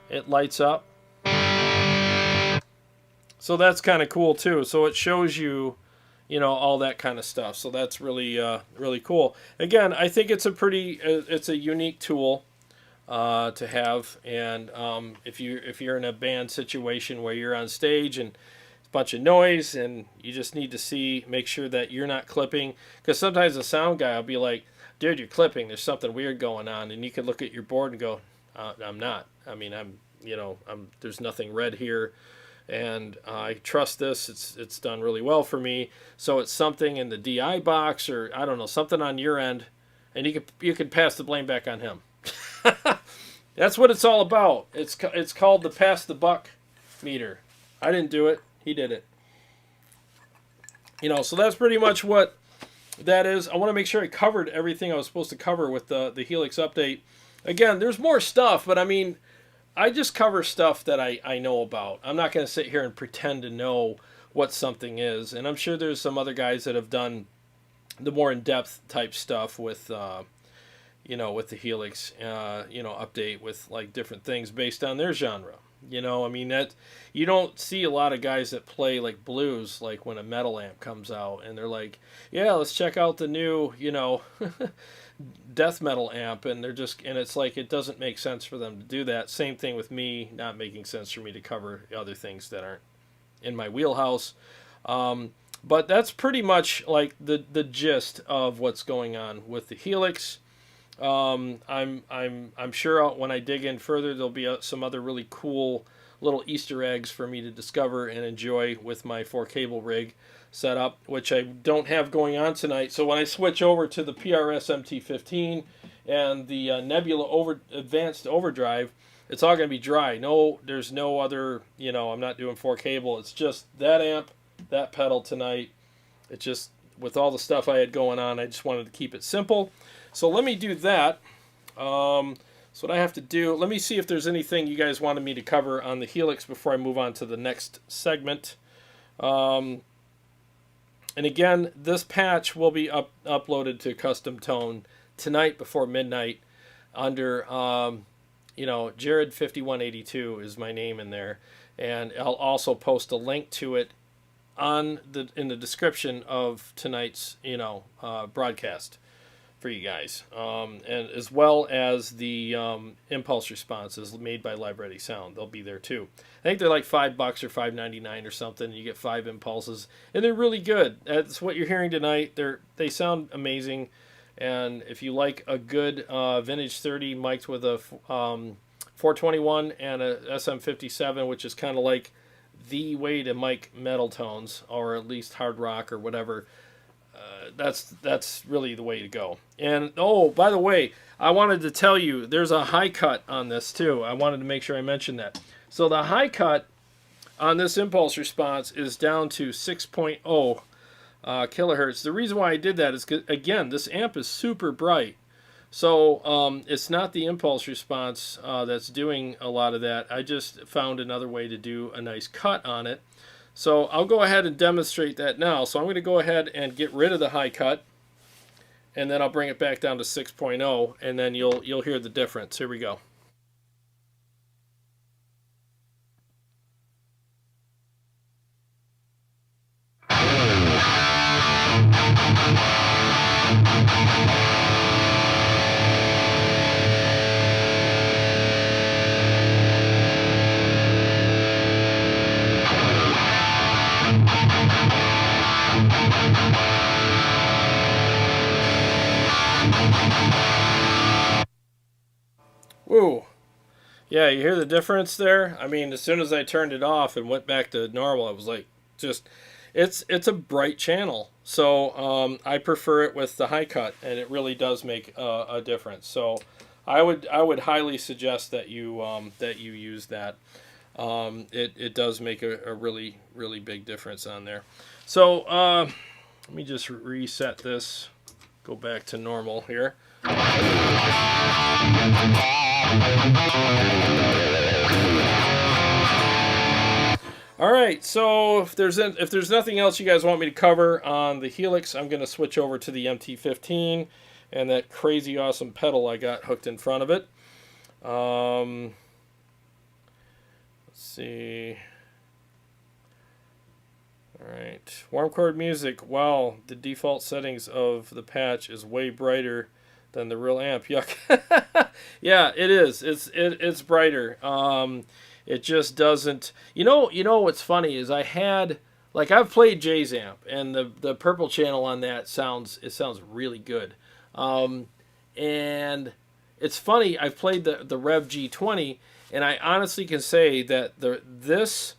it lights up. So that's kind of cool too. So it shows you, all that kind of stuff. So that's really, really cool. Again, I think it's it's a unique tool to have. And if you're in a band situation where you're on stage and it's a bunch of noise and you just need to make sure that you're not clipping, because sometimes the sound guy will be like, dude, you're clipping. There's something weird going on, and you can look at your board and go, I'm not. I mean, there's nothing red here, and I trust this. It's done really well for me. So it's something in the DI box, or I don't know, something on your end, and you can pass the blame back on him. That's what it's all about. It's called the pass the buck meter. I didn't do it. He did it. So that's pretty much what that is. I want to make sure I covered everything I was supposed to cover with the Helix update. Again, there's more stuff, but I mean, I just cover stuff that I know about. I'm not going to sit here and pretend to know what something is. And I'm sure there's some other guys that have done the more in-depth type stuff with, with the Helix, update with like different things based on their genre. I mean, that you don't see a lot of guys that play like blues, like when a metal amp comes out and they're like, yeah, let's check out the new, death metal amp, and it's like it doesn't make sense for them to do that. Same thing with me, not making sense for me to cover other things that aren't in my wheelhouse. But that's pretty much like the gist of what's going on with the Helix. I'm sure when I dig in further, there'll be some other really cool little Easter eggs for me to discover and enjoy with my 4-cable rig setup, which I don't have going on tonight. So when I switch over to the PRS MT15 and the Nebula Advanced Overdrive, it's all going to be dry. No, there's no other, I'm not doing 4-cable. It's just that amp, that pedal tonight. It just, with all the stuff I had going on, I just wanted to keep it simple. So let me do that. So what I have to do, let me see if there's anything you guys wanted me to cover on the Helix before I move on to the next segment. And again, this patch will be uploaded to Custom Tone tonight before midnight under, Jared5182 is my name in there. And I'll also post a link to it in the description of tonight's, broadcast for you guys, and as well as the impulse responses made by Live Ready Sound. They'll be there too. I think they're like $5 or $5.99 or something. You get 5 impulses, and they're really good. That's what you're hearing tonight. They sound amazing, and if you like a good vintage 30 mic'd with a 421 and a SM57, which is kind of like the way to mic metal tones, or at least hard rock or whatever, that's really the way to go. And by the way, I wanted to tell you there's a high cut on this too. I wanted to make sure I mentioned that. So the high cut on this impulse response is down to 6.0 kilohertz. The reason why I did that is because, again, this amp is super bright. So it's not the impulse response that's doing a lot of that. I just found another way to do a nice cut on it. So I'll go ahead and demonstrate that now. So I'm going to go ahead and get rid of the high cut, and then I'll bring it back down to 6.0, and then you'll hear the difference. Here we go. Woo. Yeah, you hear the difference there? I mean, as soon as I turned it off and went back to normal, I was like, it's a bright channel. So I prefer it with the high cut, and it really does make a difference. So I would highly suggest that you use that. It does make a really, really big difference on there. So let me just reset this. Go back to normal here. All right, so if there's nothing else you guys want me to cover on the Helix, I'm going to switch over to the MT15 and that crazy awesome pedal I got hooked in front of it. Let's see. All right, warm chord music. Wow, the default settings of the patch is way brighter than the real amp. Yuck. Yeah, it is. It's brighter. It just doesn't. You know what's funny is I've played Jay's amp, and the purple channel on that sounds really good. And it's funny, I've played the Revv G20, and I honestly can say that this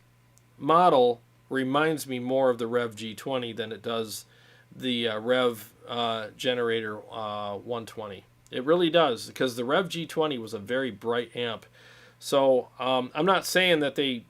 model reminds me more of the Revv G20 than it does the Revv Generator 120. It really does, because the Revv G20 was a very bright amp. So I'm not saying that they,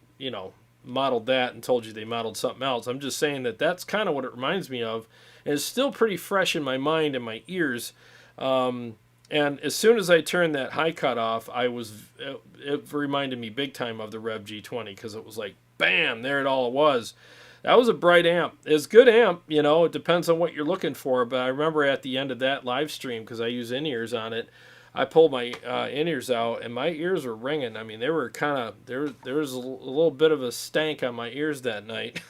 modeled that and told you they modeled something else. I'm just saying that that's kind of what it reminds me of. And it's still pretty fresh in my mind and my ears. And as soon as I turned that high cut off, it reminded me big time of the Revv G20, because it was like, bam, there it all was. that was a bright amp. It's a good amp, you know. It depends on what you're looking for. But I remember at the end of that live stream, because I use in-ears on it, I pulled my in-ears out, and my ears were ringing. I mean, they were kind of, there was a little bit of a stank on my ears that night.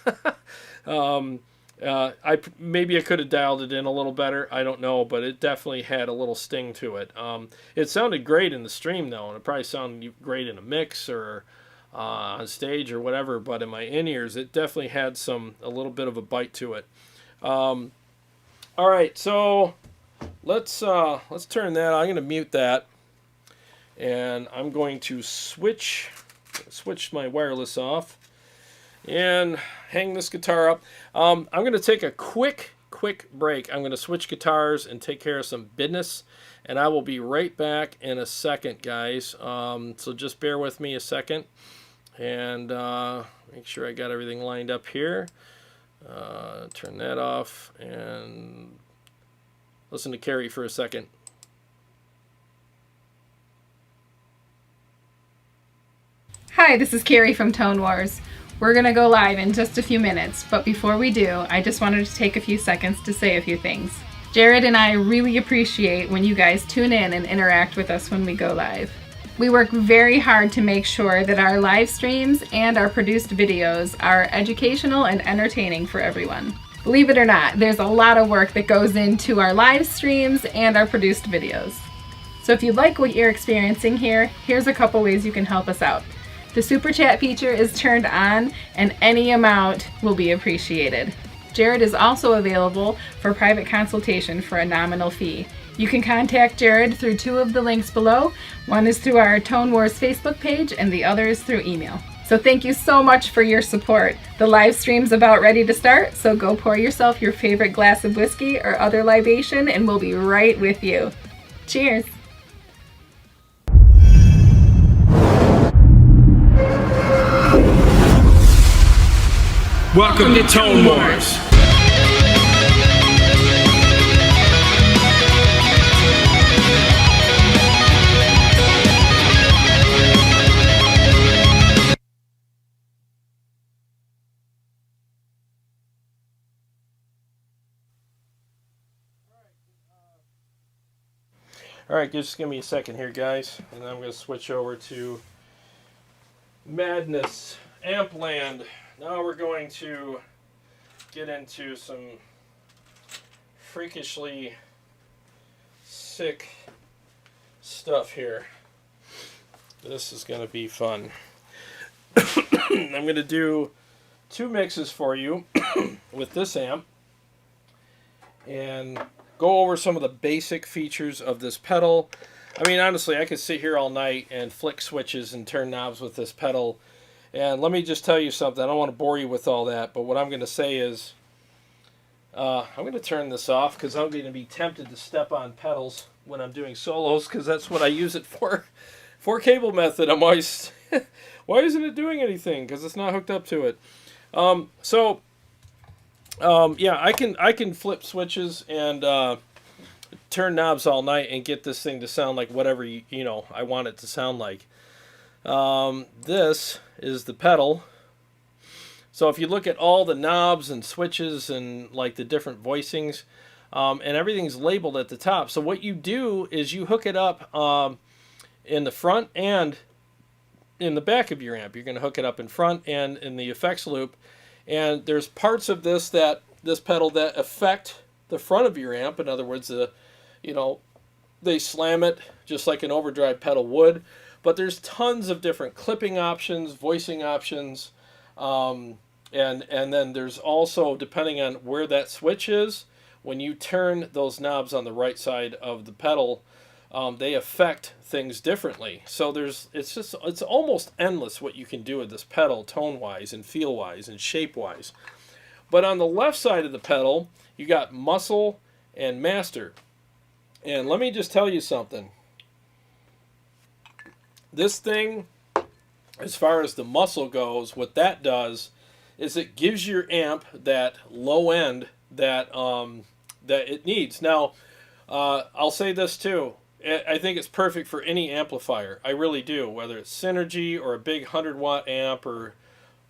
Maybe I could have dialed it in a little better. I don't know, but it definitely had a little sting to it. It sounded great in the stream, though, and it probably sounded great in a mix or on stage or whatever. But in my in-ears, it definitely had a little bit of a bite to it. All right, so let's turn that. I'm going to mute that, and I'm going to switch my wireless off and hang this guitar up. I'm going to take a quick break. I'm going to switch guitars and take care of some business, and I will be right back in a second, guys. So just bear with me a second, and make sure I got everything lined up here. Turn that off and listen to Carrie for a second. Hi, this is Carrie from Tone Wars. We're going to go live in just a few minutes, but before we do, I just wanted to take a few seconds to say a few things. Jared and I really appreciate when you guys tune in and interact with us when we go live. We work very hard to make sure that our live streams and our produced videos are educational and entertaining for everyone. Believe it or not, there's a lot of work that goes into our live streams and our produced videos. So if you like what you're experiencing here, here's a couple ways you can help us out. The Super Chat feature is turned on, and any amount will be appreciated. Jared is also available for private consultation for a nominal fee. You can contact Jared through two of the links below. One is through our Tone Wars Facebook page, and the other is through email. So thank you so much for your support. The live stream's about ready to start, so go pour yourself your favorite glass of whiskey or other libation, and we'll be right with you. Cheers! Welcome to Tone Wars. All right, just give me a second here, guys, and I'm going to switch over to Madness Ampland. Now we're going to get into some freakishly sick stuff here. This is going to be fun. I'm going to do two mixes for you with this amp and go over some of the basic features of this pedal. I mean, honestly, I could sit here all night and flick switches and turn knobs with this pedal. And let me just tell you something. I don't want to bore you with all that, but what I'm going to say is I'm going to turn this off because I'm going to be tempted to step on pedals when I'm doing solos because that's what I use it for. For cable method, I'm always... Why isn't it doing anything? Because it's not hooked up to it. Yeah, I can flip switches and turn knobs all night and get this thing to sound like whatever you know I want it to sound like. This is the pedal. So if you look at all the knobs and switches and like the different voicings, and everything's labeled at the top. So what you do is you hook it up in the front and in the back of your amp. You're going to hook it up in front and in the effects loop. And there's parts of this pedal that affect the front of your amp. In other words, they slam it just like an overdrive pedal would. But there's tons of different clipping options, voicing options, and then there's also, depending on where that switch is, when you turn those knobs on the right side of the pedal, they affect things differently. So it's almost endless what you can do with this pedal, tone-wise and feel-wise and shape-wise. But on the left side of the pedal, you got muscle and master. And let me just tell you something. This thing, as far as the muscle goes, what that does is it gives your amp that low end that it needs. Now, I'll say this too. I think it's perfect for any amplifier. I really do. Whether it's Synergy or a big 100-watt amp or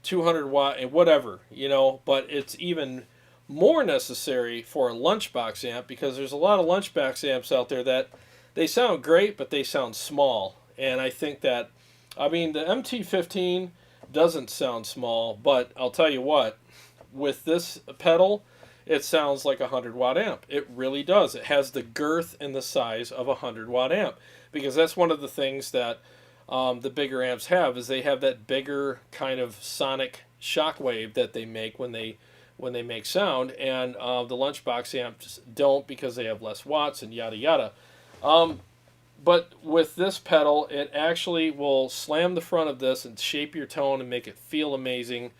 200 watt and whatever, you know, but it's even more necessary for a lunchbox amp because there's a lot of lunchbox amps out there that they sound great, but they sound small. And I think that, I mean, the MT15 doesn't sound small, but I'll tell you what, with this pedal, it sounds like a 100-watt amp. It really does. It has the girth and the size of a 100-watt amp, because that's one of the things that the bigger amps have, is they have that bigger kind of sonic shockwave that they make when they make sound, and the lunchbox amps don't, because they have less watts and yada yada. But with this pedal, it actually will slam the front of this and shape your tone and make it feel amazing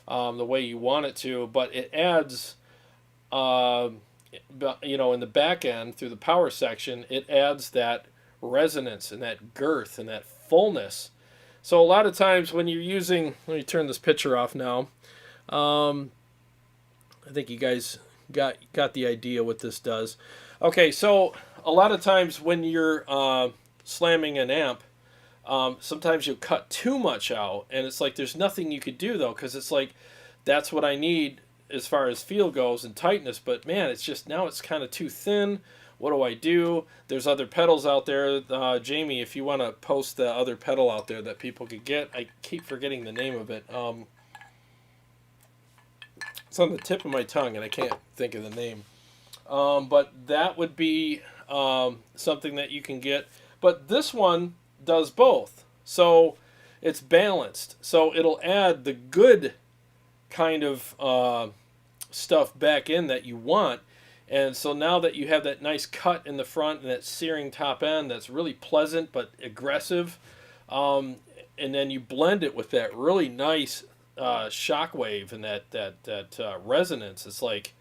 the way you want it to. But it adds, you know, in the back end through the power section, it adds that resonance and that girth and that fullness. So a lot of times when you're using, let me turn this picture off now. I think you guys got the idea what this does. Okay, so a lot of times when you're slamming an amp, sometimes you'll cut too much out, and it's like there's nothing you could do though, because it's like that's what I need as far as feel goes and tightness, but man, it's just now it's kind of too thin. What do I do? There's other pedals out there. Jamie, if you want to post the other pedal out there that people could get, I keep forgetting the name of it. It's on the tip of my tongue, and I can't think of the name. But that would be something that you can get. But this one does both. So it's balanced. So it'll add the good kind of stuff back in that you want. And so now that you have that nice cut in the front and that searing top end that's really pleasant but aggressive, and then you blend it with that really nice shockwave and that resonance, it's like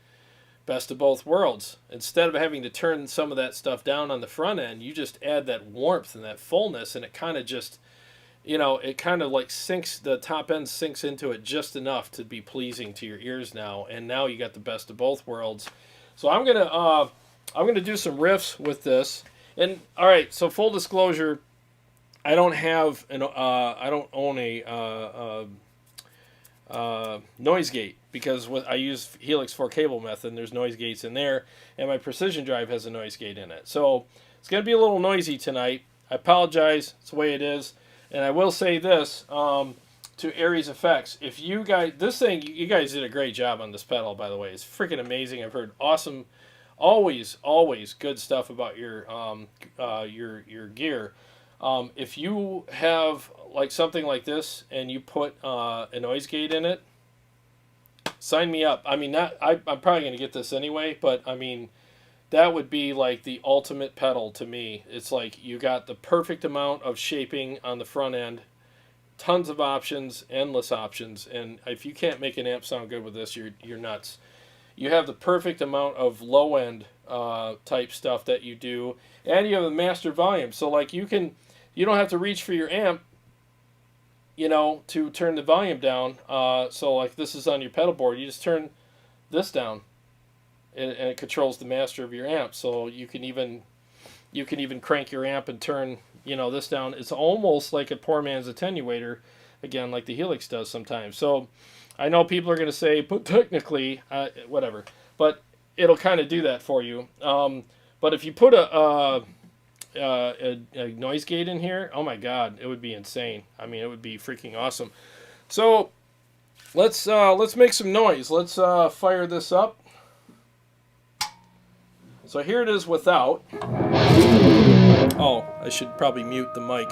best of both worlds. Instead of having to turn some of that stuff down on the front end, you just add that warmth and that fullness, and it kind of just, you know, it kind of like sinks, the top end sinks into it just enough to be pleasing to your ears now, and now you got the best of both worlds. So I'm gonna do some riffs with this. And all right, so full disclosure, I don't have I don't own a noise gate, because I use Helix 4 cable method, and there's noise gates in there, and my precision drive has a noise gate in it. So it's gonna be a little noisy tonight. I apologize. It's the way it is. And I will say this to Airis Effects. If you guys, this thing, you guys did a great job on this pedal, by the way. It's freaking amazing. I've heard awesome, always good stuff about your gear. If you have like something like this and you put a noise gate in it, sign me up. I mean, I'm probably going to get this anyway, but I mean, that would be like the ultimate pedal to me. It's like you got the perfect amount of shaping on the front end, tons of options, endless options, and if you can't make an amp sound good with this, you're nuts. You have the perfect amount of low end type stuff that you do, and you have the master volume. So like you don't have to reach for your amp, you know, to turn the volume down. So like this is on your pedal board, you just turn this down, and it controls the master of your amp. So you can even crank your amp and turn, you know, this down. It's almost like a poor man's attenuator, again, like the Helix does sometimes. So I know people are going to say, but technically, whatever. But it'll kind of do that for you. But if you put a noise gate in here, oh my God, it would be insane. I mean, it would be freaking awesome. So let's make some noise. Let's fire this up. So here it is without. Oh, I should probably mute the mic.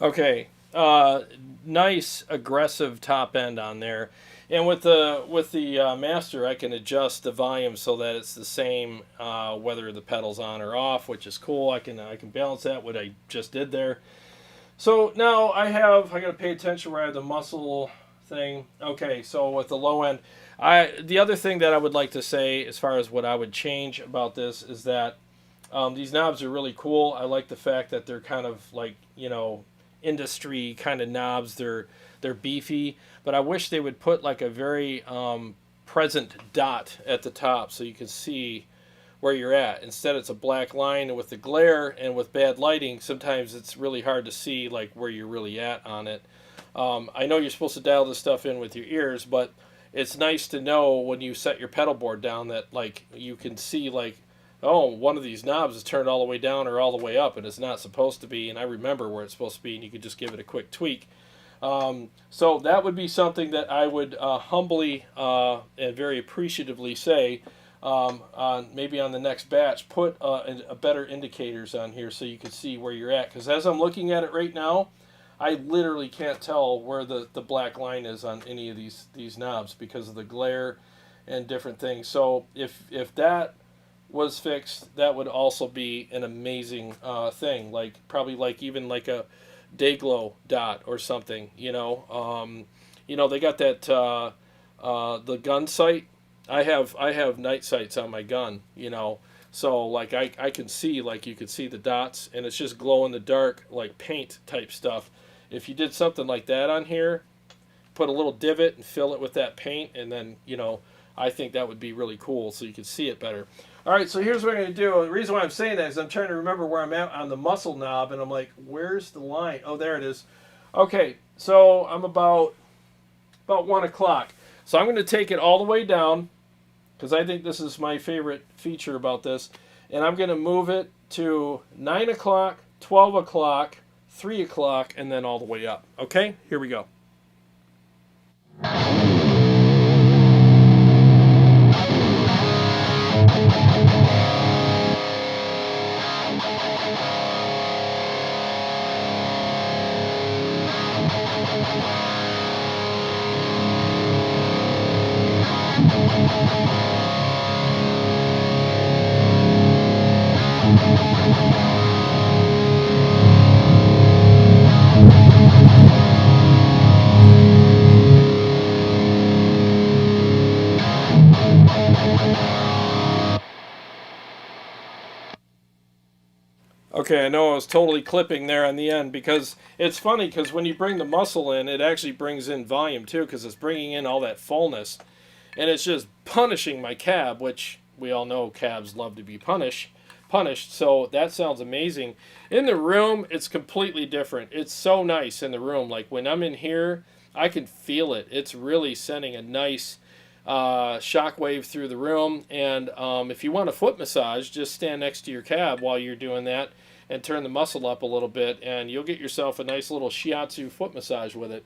Okay, nice aggressive top end on there. And with the master, I can adjust the volume so that it's the same whether the pedal's on or off, which is cool. I can balance that, what I just did there. So now I got to pay attention where I have the muscle thing. Okay, so with the low end, the other thing that I would like to say as far as what I would change about this is that these knobs are really cool. I like the fact that they're kind of like, industry kind of knobs. They're beefy, but I wish they would put like a very present dot at the top so you can see where you're at. Instead, it's a black line, and with the glare and with bad lighting, sometimes it's really hard to see like where you're really at on it. I know you're supposed to dial this stuff in with your ears, but it's nice to know when you set your pedal board down that like you can see like, oh, one of these knobs is turned all the way down or all the way up, and it's not supposed to be, and I remember where it's supposed to be, and you could just give it a quick tweak. So that would be something that I would humbly and very appreciatively say, maybe on the next batch, put a better indicators on here so you can see where you're at. Because as I'm looking at it right now, I literally can't tell where the black line is on any of these knobs because of the glare and different things. So if that was fixed, that would also be an amazing thing. Like probably like even like a Dayglow dot or something. They got that the gun sight. I have night sights on my gun. So like I can see, like you could see the dots, and it's just glow in the dark like paint type stuff. If you did something like that on here, put a little divot and fill it with that paint, and then I think that would be really cool so you could see it better. All right, so here's what I'm going to do. The reason why I'm saying that is I'm trying to remember where I'm at on the muscle knob, and I'm like, where's the line? Oh, there it is. Okay, so I'm about 1 o'clock. So I'm going to take it all the way down, because I think this is my favorite feature about this, and I'm going to move it to 9 o'clock, 12 o'clock, 3 o'clock, and then all the way up. Okay, here we go. Okay, I know I was totally clipping there on the end because it's funny because when you bring the muscle in, it actually brings in volume too because it's bringing in all that fullness. And it's just punishing my cab, which we all know cabs love to be punished. So that sounds amazing. In the room, it's completely different. It's so nice in the room. Like when I'm in here, I can feel it. It's really sending a nice shockwave through the room. And if you want a foot massage, just stand next to your cab while you're doing that and turn the muscle up a little bit, and you'll get yourself a nice little shiatsu foot massage with it.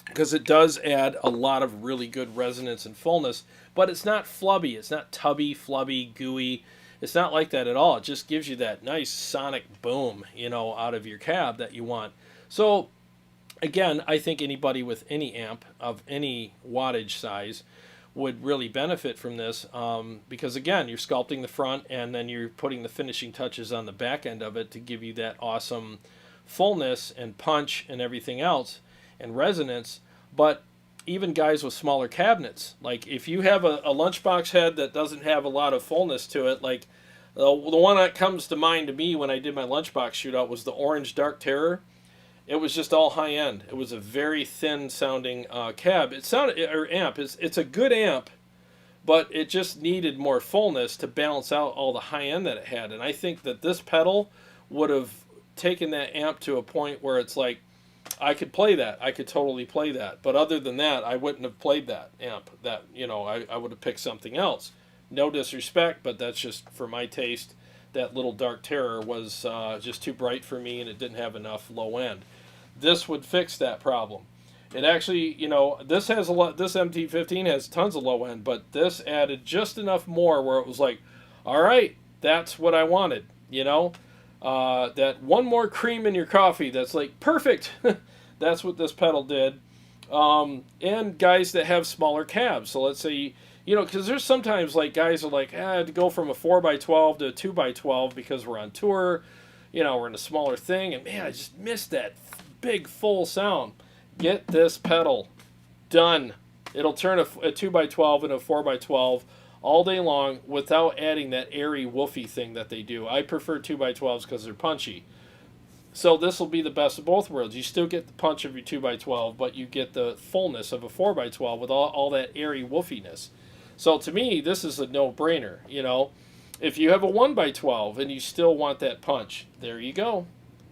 Because it does add a lot of really good resonance and fullness, but it's not flubby. It's not tubby, flubby, gooey. It's not like that at all. It just gives you that nice sonic boom, out of your cab that you want. So, again, I think anybody with any amp of any wattage size would really benefit from this because, again, you're sculpting the front and then you're putting the finishing touches on the back end of it to give you that awesome fullness and punch and everything else and resonance. But even guys with smaller cabinets, like if you have a lunchbox head that doesn't have a lot of fullness to it, like the one that comes to mind to me when I did my lunchbox shootout was the Orange Dark Terror. It was just all high end. It was a very thin sounding cab. It sounded, or amp. It's a good amp, but it just needed more fullness to balance out all the high end that it had. And I think that this pedal would have taken that amp to a point where it's like, I could play that. I could totally play that. But other than that, I wouldn't have played that amp. That, I would have picked something else. No disrespect, but that's just for my taste. That little Dark Terror was just too bright for me, and it didn't have enough low end. This would fix that problem. It actually, this has a lot. This MT-15 has tons of low end, but this added just enough more where it was like, all right, that's what I wanted. that one more cream in your coffee. That's like perfect. That's what this pedal did. And guys that have smaller cabs. So let's say, because there's sometimes like guys are like, I had to go from a 4x12 to a 2x12 because we're on tour. We're in a smaller thing, and man, I just missed that big full sound. Get this pedal done. It'll turn a 2x12 into a 4x12 all day long without adding that airy woofy thing that they do. I prefer 2x12s because they're punchy. So this will be the best of both worlds. You still get the punch of your 2x12, but you get the fullness of a 4x12 with all that airy woofiness. So to me, this is a no-brainer. If you have a 1x12 and you still want that punch, there you go.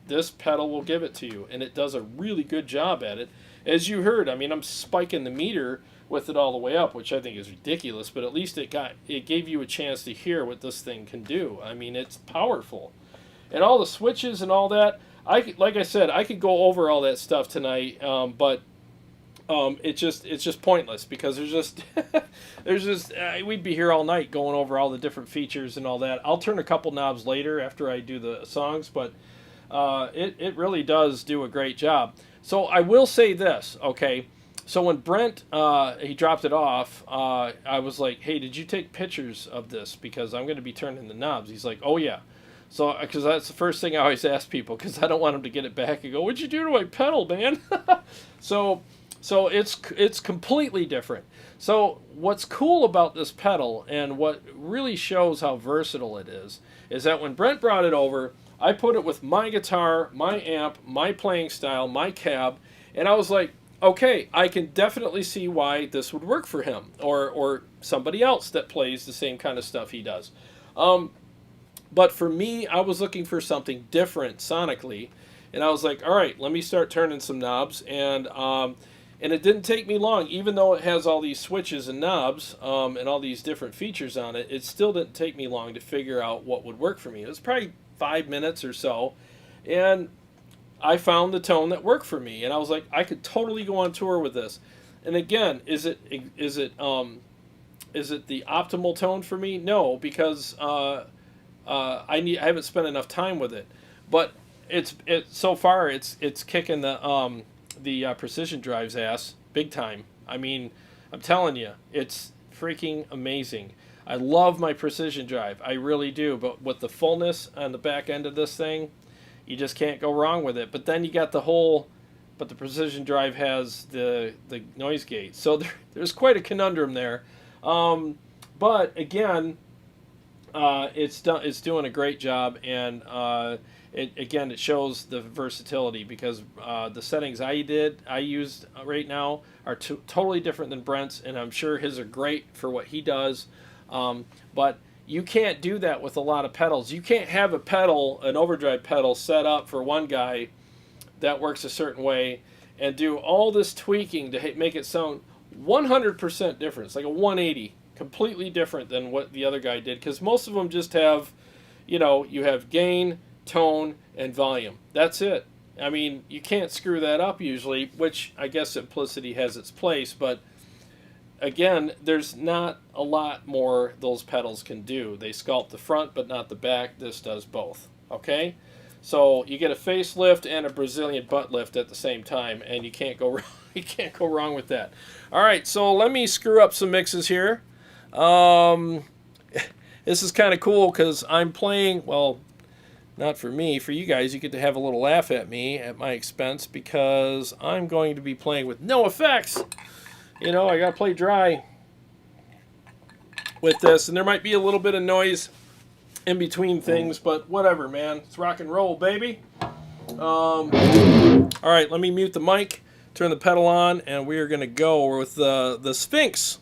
This pedal will give it to you, and it does a really good job at it. As you heard, I'm spiking the meter with it all the way up, which I think is ridiculous, but at least it gave you a chance to hear what this thing can do. It's powerful. And all the switches and all that, like I said, I could go over all that stuff tonight, but it's just pointless because there's just we'd be here all night going over all the different features and all that. I'll turn a couple knobs later after I do the songs, but it really does do a great job. So I will say this, okay? So when Brent he dropped it off, I was like, hey, did you take pictures of this? Because I'm going to be turning the knobs. He's like, oh yeah. So, because that's the first thing I always ask people, because I don't want them to get it back and go, what'd you do to my pedal, man? So it's completely different. So what's cool about this pedal, and what really shows how versatile it is that when Brent brought it over, I put it with my guitar, my amp, my playing style, my cab, and I was like, okay, I can definitely see why this would work for him, or somebody else that plays the same kind of stuff he does. But for me, I was looking for something different sonically, and I was like, all right, let me start turning some knobs, and it didn't take me long, even though it has all these switches and knobs and all these different features on it, it still didn't take me long to figure out what would work for me. It was probably 5 minutes or so, and I found the tone that worked for me, and I was like, I could totally go on tour with this. And again, is it the optimal tone for me? No, because I haven't spent enough time with it, but so far it's kicking the Precision Drive's ass big time. I'm telling you, it's freaking amazing. I love my Precision Drive, I really do. But with the fullness on the back end of this thing, you just can't go wrong with it. But then you got but the Precision Drive has the noise gate, so there's quite a conundrum there. But again, it's doing a great job, and it shows the versatility, because the settings I used right now are totally different than Brent's, and I'm sure his are great for what he does. But you can't do that with a lot of pedals. You can't have an overdrive pedal set up for one guy that works a certain way and do all this tweaking to make it sound 100% different. It's like a 180. Completely different than what the other guy did, because most of them just have, you have gain, tone, and volume. That's it. You can't screw that up usually, which I guess simplicity has its place, but again, there's not a lot more those pedals can do. They sculpt the front but not the back. This does both. Okay? So you get a facelift and a Brazilian butt lift at the same time, and you can't go wrong. You can't go wrong with that. All right, so let me screw up some mixes here. This is kind of cool because I'm playing, well, not for me, for you guys. You get to have a little laugh at me at my expense, because I'm going to be playing with no effects. I gotta play dry with this, and there might be a little bit of noise in between things, but whatever, man. It's rock and roll, baby. All right, let me mute the mic, turn the pedal on, and we are gonna go with the Sphinx.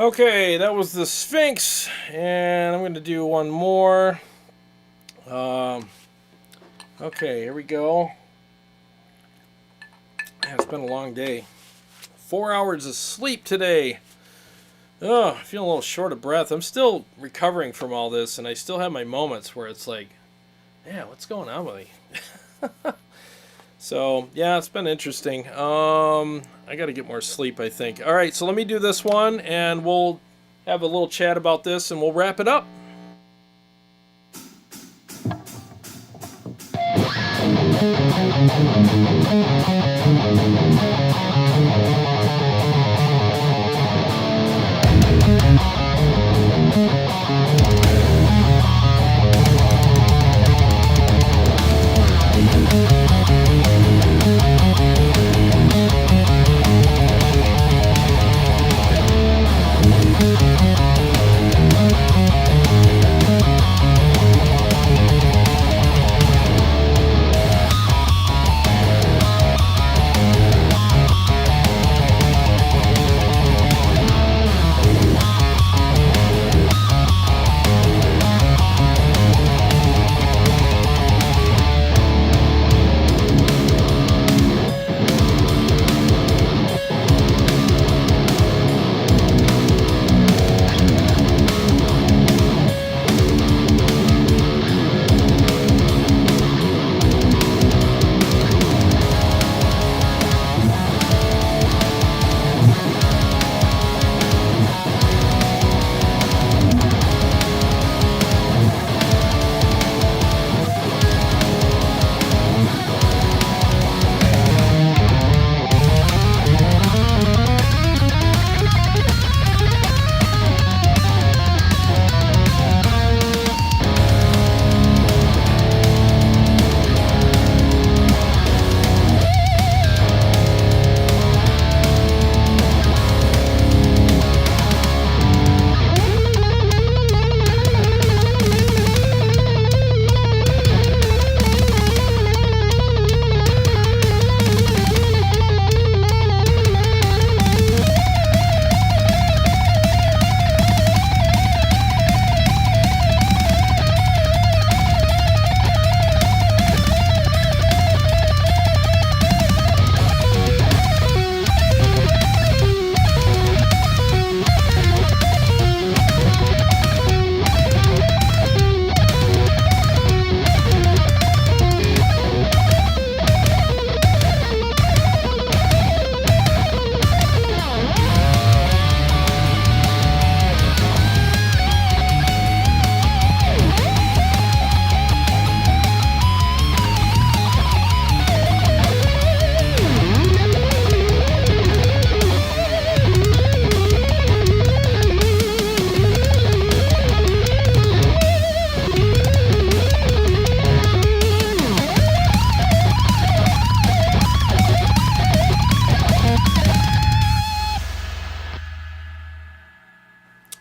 Okay, that was the Sphinx, and I'm going to do one more. Okay, here we go. Man, it's been a long day. 4 hours of sleep today. Oh, I feel a little short of breath. I'm still recovering from all this, and I still have my moments where it's like, yeah, what's going on with me? So, yeah, it's been interesting. I got to get more sleep, I think. All right, so let me do this one, and we'll have a little chat about this, and we'll wrap it up.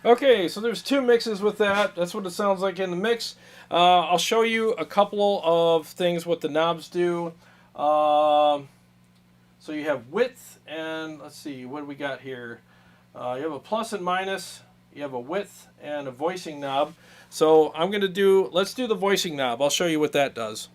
Okay, so there's two mixes with that. That's what it sounds like in the mix. I'll show you a couple of things what the knobs do. So you have width, and let's see, what do we got here? You have a plus and minus, you have a width, and a voicing knob. So I'm going to let's do the voicing knob. I'll show you what that does.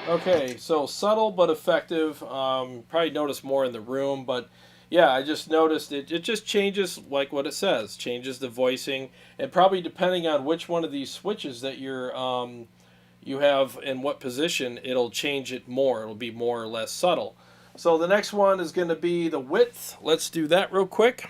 Okay, so subtle but effective. Probably notice more in the room, but yeah, I just noticed it just changes like what it says, changes the voicing, and probably depending on which one of these switches that you have in what position, it'll change it more. It'll be more or less subtle. So the next one is going to be the width. Let's do that real quick.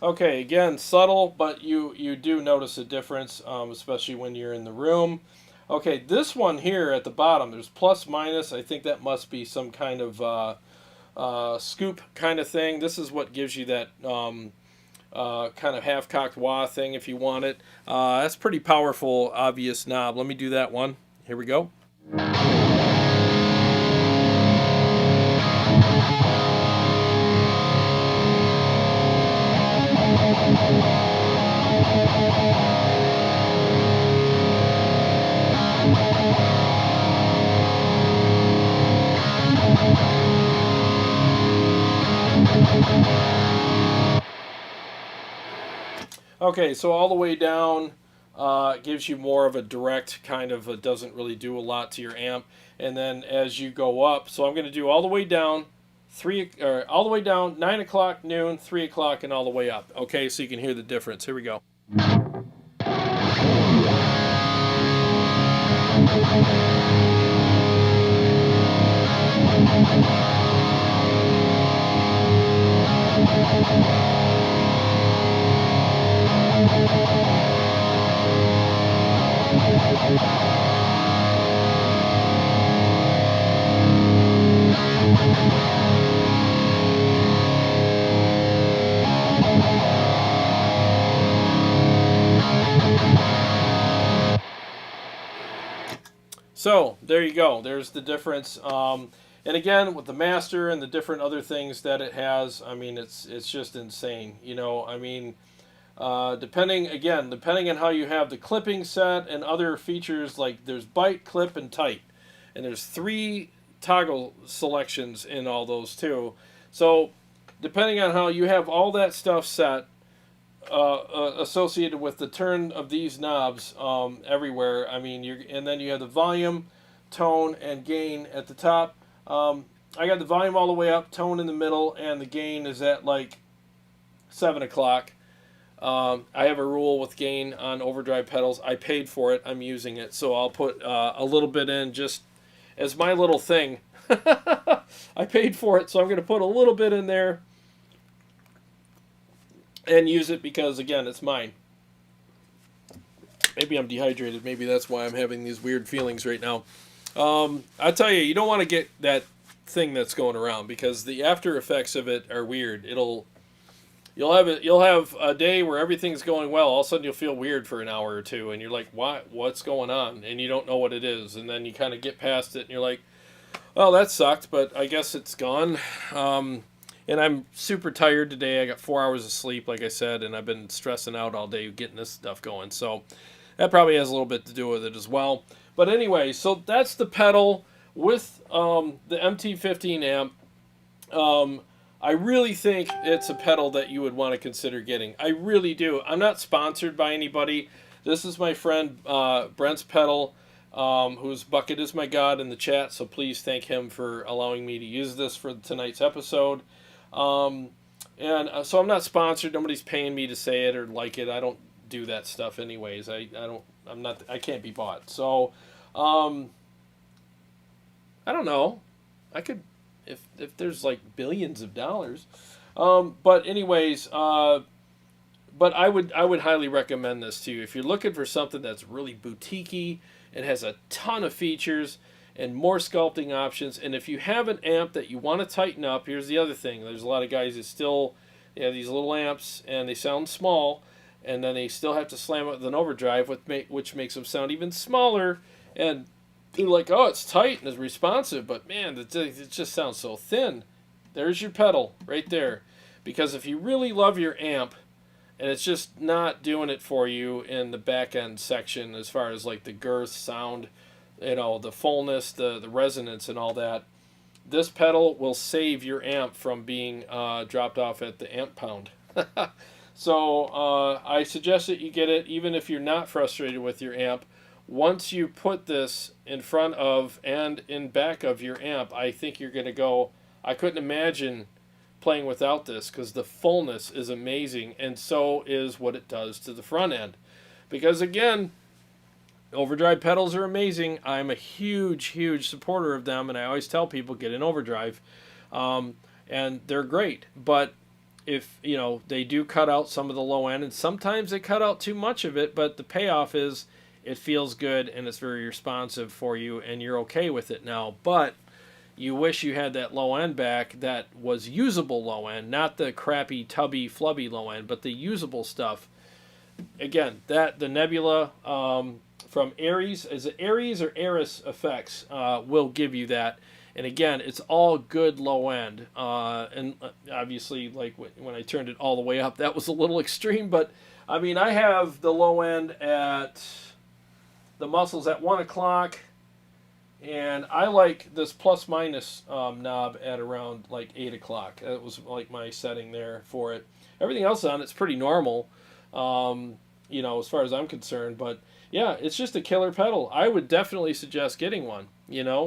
Okay, again, subtle, but you do notice a difference, especially when you're in the room. Okay, this one here at the bottom, there's plus minus. I think that must be some kind of scoop kind of thing. This is what gives you that kind of half-cocked wah thing if you want it. That's pretty powerful, obvious knob. Let me do that one. Here we go. Okay, so all the way down gives you more of a direct kind of, doesn't really do a lot to your amp. And then as you go up, so I'm going to do all the way down, all the way down, 9 o'clock, noon, 3 o'clock, and all the way up. Okay, so you can hear the difference. Here we go. So there you go. There's the difference. And again, with the master and the different other things that it has, I mean, it's just insane. You know, I mean, depending on how you have the clipping set and other features, like there's bite, clip, and tight, and there's 3 toggle selections in all those too. So depending on how you have all that stuff set, associated with the turn of these knobs everywhere. I mean, and then you have the volume, tone, and gain at the top. I got the volume all the way up, tone in the middle, and the gain is at like 7 o'clock. I have a rule with gain on overdrive pedals. I paid for it. I'm using it, so I'll put a little bit in just as my little thing. I paid for it, so I'm going to put a little bit in there and use it because, again, it's mine. Maybe I'm dehydrated. Maybe that's why I'm having these weird feelings right now. I tell you, you don't want to get that thing that's going around because the after effects of it are weird. You'll have a day where everything's going well. All of a sudden, you'll feel weird for an hour or two, and you're like, what's going on? And you don't know what it is. And then you kind of get past it, and you're like, well, that sucked, but I guess it's gone. And I'm super tired today. I got 4 hours of sleep, like I said, and I've been stressing out all day getting this stuff going. So that probably has a little bit to do with it as well. But anyway, so that's the pedal with the MT15 amp. I really think it's a pedal that you would want to consider getting. I really do. I'm not sponsored by anybody. This is my friend Brent's pedal, whose bucket is my god in the chat, so please thank him for allowing me to use this for tonight's episode. So I'm not sponsored. Nobody's paying me to say it or like it. I don't do that stuff anyways. I can't be bought. So, I don't know. I could, if there's like billions of dollars. But anyways, but I would highly recommend this to you. If you're looking for something that's really boutiquey, it has a ton of features and more sculpting options. And if you have an amp that you want to tighten up, here's the other thing. There's a lot of guys that still have these little amps and they sound small, and then they still have to slam it with an overdrive, which makes them sound even smaller. And they're like, oh, it's tight and it's responsive, but man, it just sounds so thin. There's your pedal right there. Because if you really love your amp, and it's just not doing it for you in the back end section as far as like the girth, sound, the fullness, the resonance and all that, this pedal will save your amp from being dropped off at the amp pound. So I suggest that you get it even if you're not frustrated with your amp. Once you put this in front of and in back of your amp, I think you're going to go, I couldn't imagine playing without this because the fullness is amazing, and so is what it does to the front end. Because again, overdrive pedals are amazing. I'm a huge supporter of them, and I always tell people get an overdrive, and they're great. But if they do cut out some of the low end, and sometimes they cut out too much of it, but the payoff is it feels good and it's very responsive for you, and you're okay with it now. But you wish you had that low end back that was usable low end, not the crappy, tubby, flubby low end, but the usable stuff. Again, the Nebula from Airis, is it Airis or Airis effects, will give you that. And again, it's all good low end. And obviously, like when I turned it all the way up, that was a little extreme. But I mean, I have the low end at the muscles at 1 o'clock. And I like this plus minus knob at around like 8 o'clock. That was like my setting there for it. Everything else on it's pretty normal, as far as I'm concerned. But yeah, it's just a killer pedal. I would definitely suggest getting one,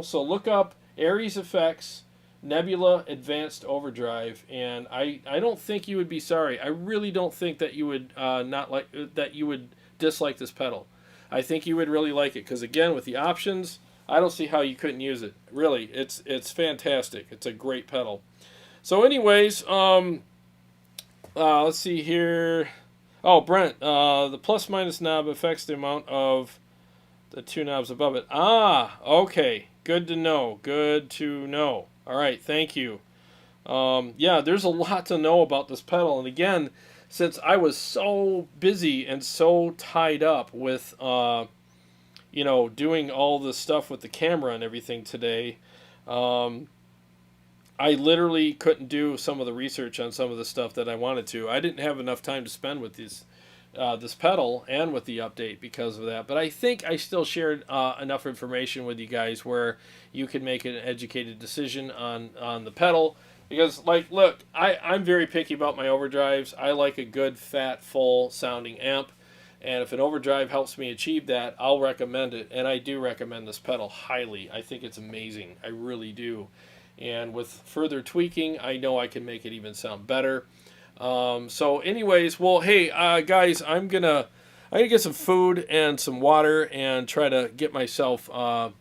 So look up Airis Effects Nebula Advanced Overdrive, and I don't think you would be sorry. I really don't think that you would you would dislike this pedal. I think you would really like it because again, with the options, I don't see how you couldn't use it. Really, it's fantastic. It's a great pedal. So anyways, let's see here. Oh, Brent, the plus minus knob affects the amount of the two knobs above it. Ah, okay. Good to know. Good to know. All right, thank you. Yeah, there's a lot to know about this pedal. And again, since I was so busy and so tied up with doing all the stuff with the camera and everything today, I literally couldn't do some of the research on some of the stuff that I wanted to. I didn't have enough time to spend with this pedal and with the update because of that. But I think I still shared enough information with you guys where you can make an educated decision on the pedal. Because, look, I'm very picky about my overdrives. I like a good, fat, full sounding amp. And if an overdrive helps me achieve that, I'll recommend it. And I do recommend this pedal highly. I think it's amazing. I really do. And with further tweaking, I know I can make it even sound better. So anyways, well, hey, guys, I'm gonna get some food and some water and try to get myself, kind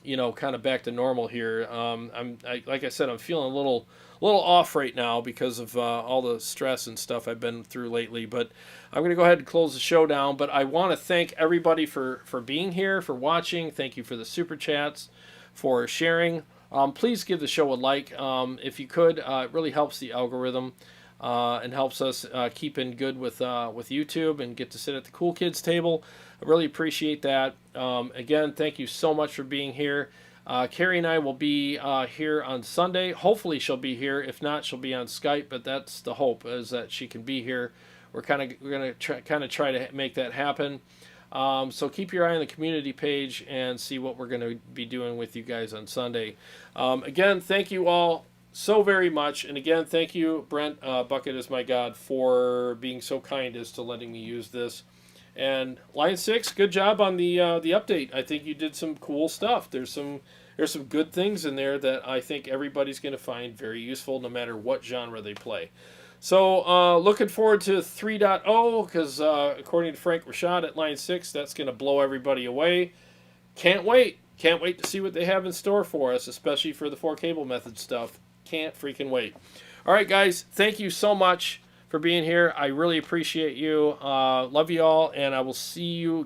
of back to normal here. Like I said, I'm feeling a little off right now because of all the stress and stuff I've been through lately. But I'm going to go ahead and close the show down. But I want to thank everybody for being here, for watching. Thank you for the super chats, for sharing. Please give the show a like if you could. It really helps the algorithm and helps us keep in good with YouTube and get to sit at the cool kids table. I really appreciate that. Again, thank you so much for being here. Carrie and I will be here on Sunday. Hopefully she'll be here. If not, she'll be on Skype, but that's the hope, is that she can be here. We're going to try to make that happen. So keep your eye on the community page and see what we're going to be doing with you guys on Sunday. Again, thank you all so very much. And again, thank you, Brent, Bucket is my God, for being so kind as to letting me use this. And Line 6, good job on the update. I think you did some cool stuff. There's some good things in there that I think everybody's going to find very useful no matter what genre they play. So looking forward to 3.0 because according to Frank Rashad at Line 6, that's going to blow everybody away. Can't wait. Can't wait to see what they have in store for us, especially for the 4-cable method stuff. Can't freaking wait. All right, guys, thank you so much for being here. I really appreciate you. Love you all, and I will see you.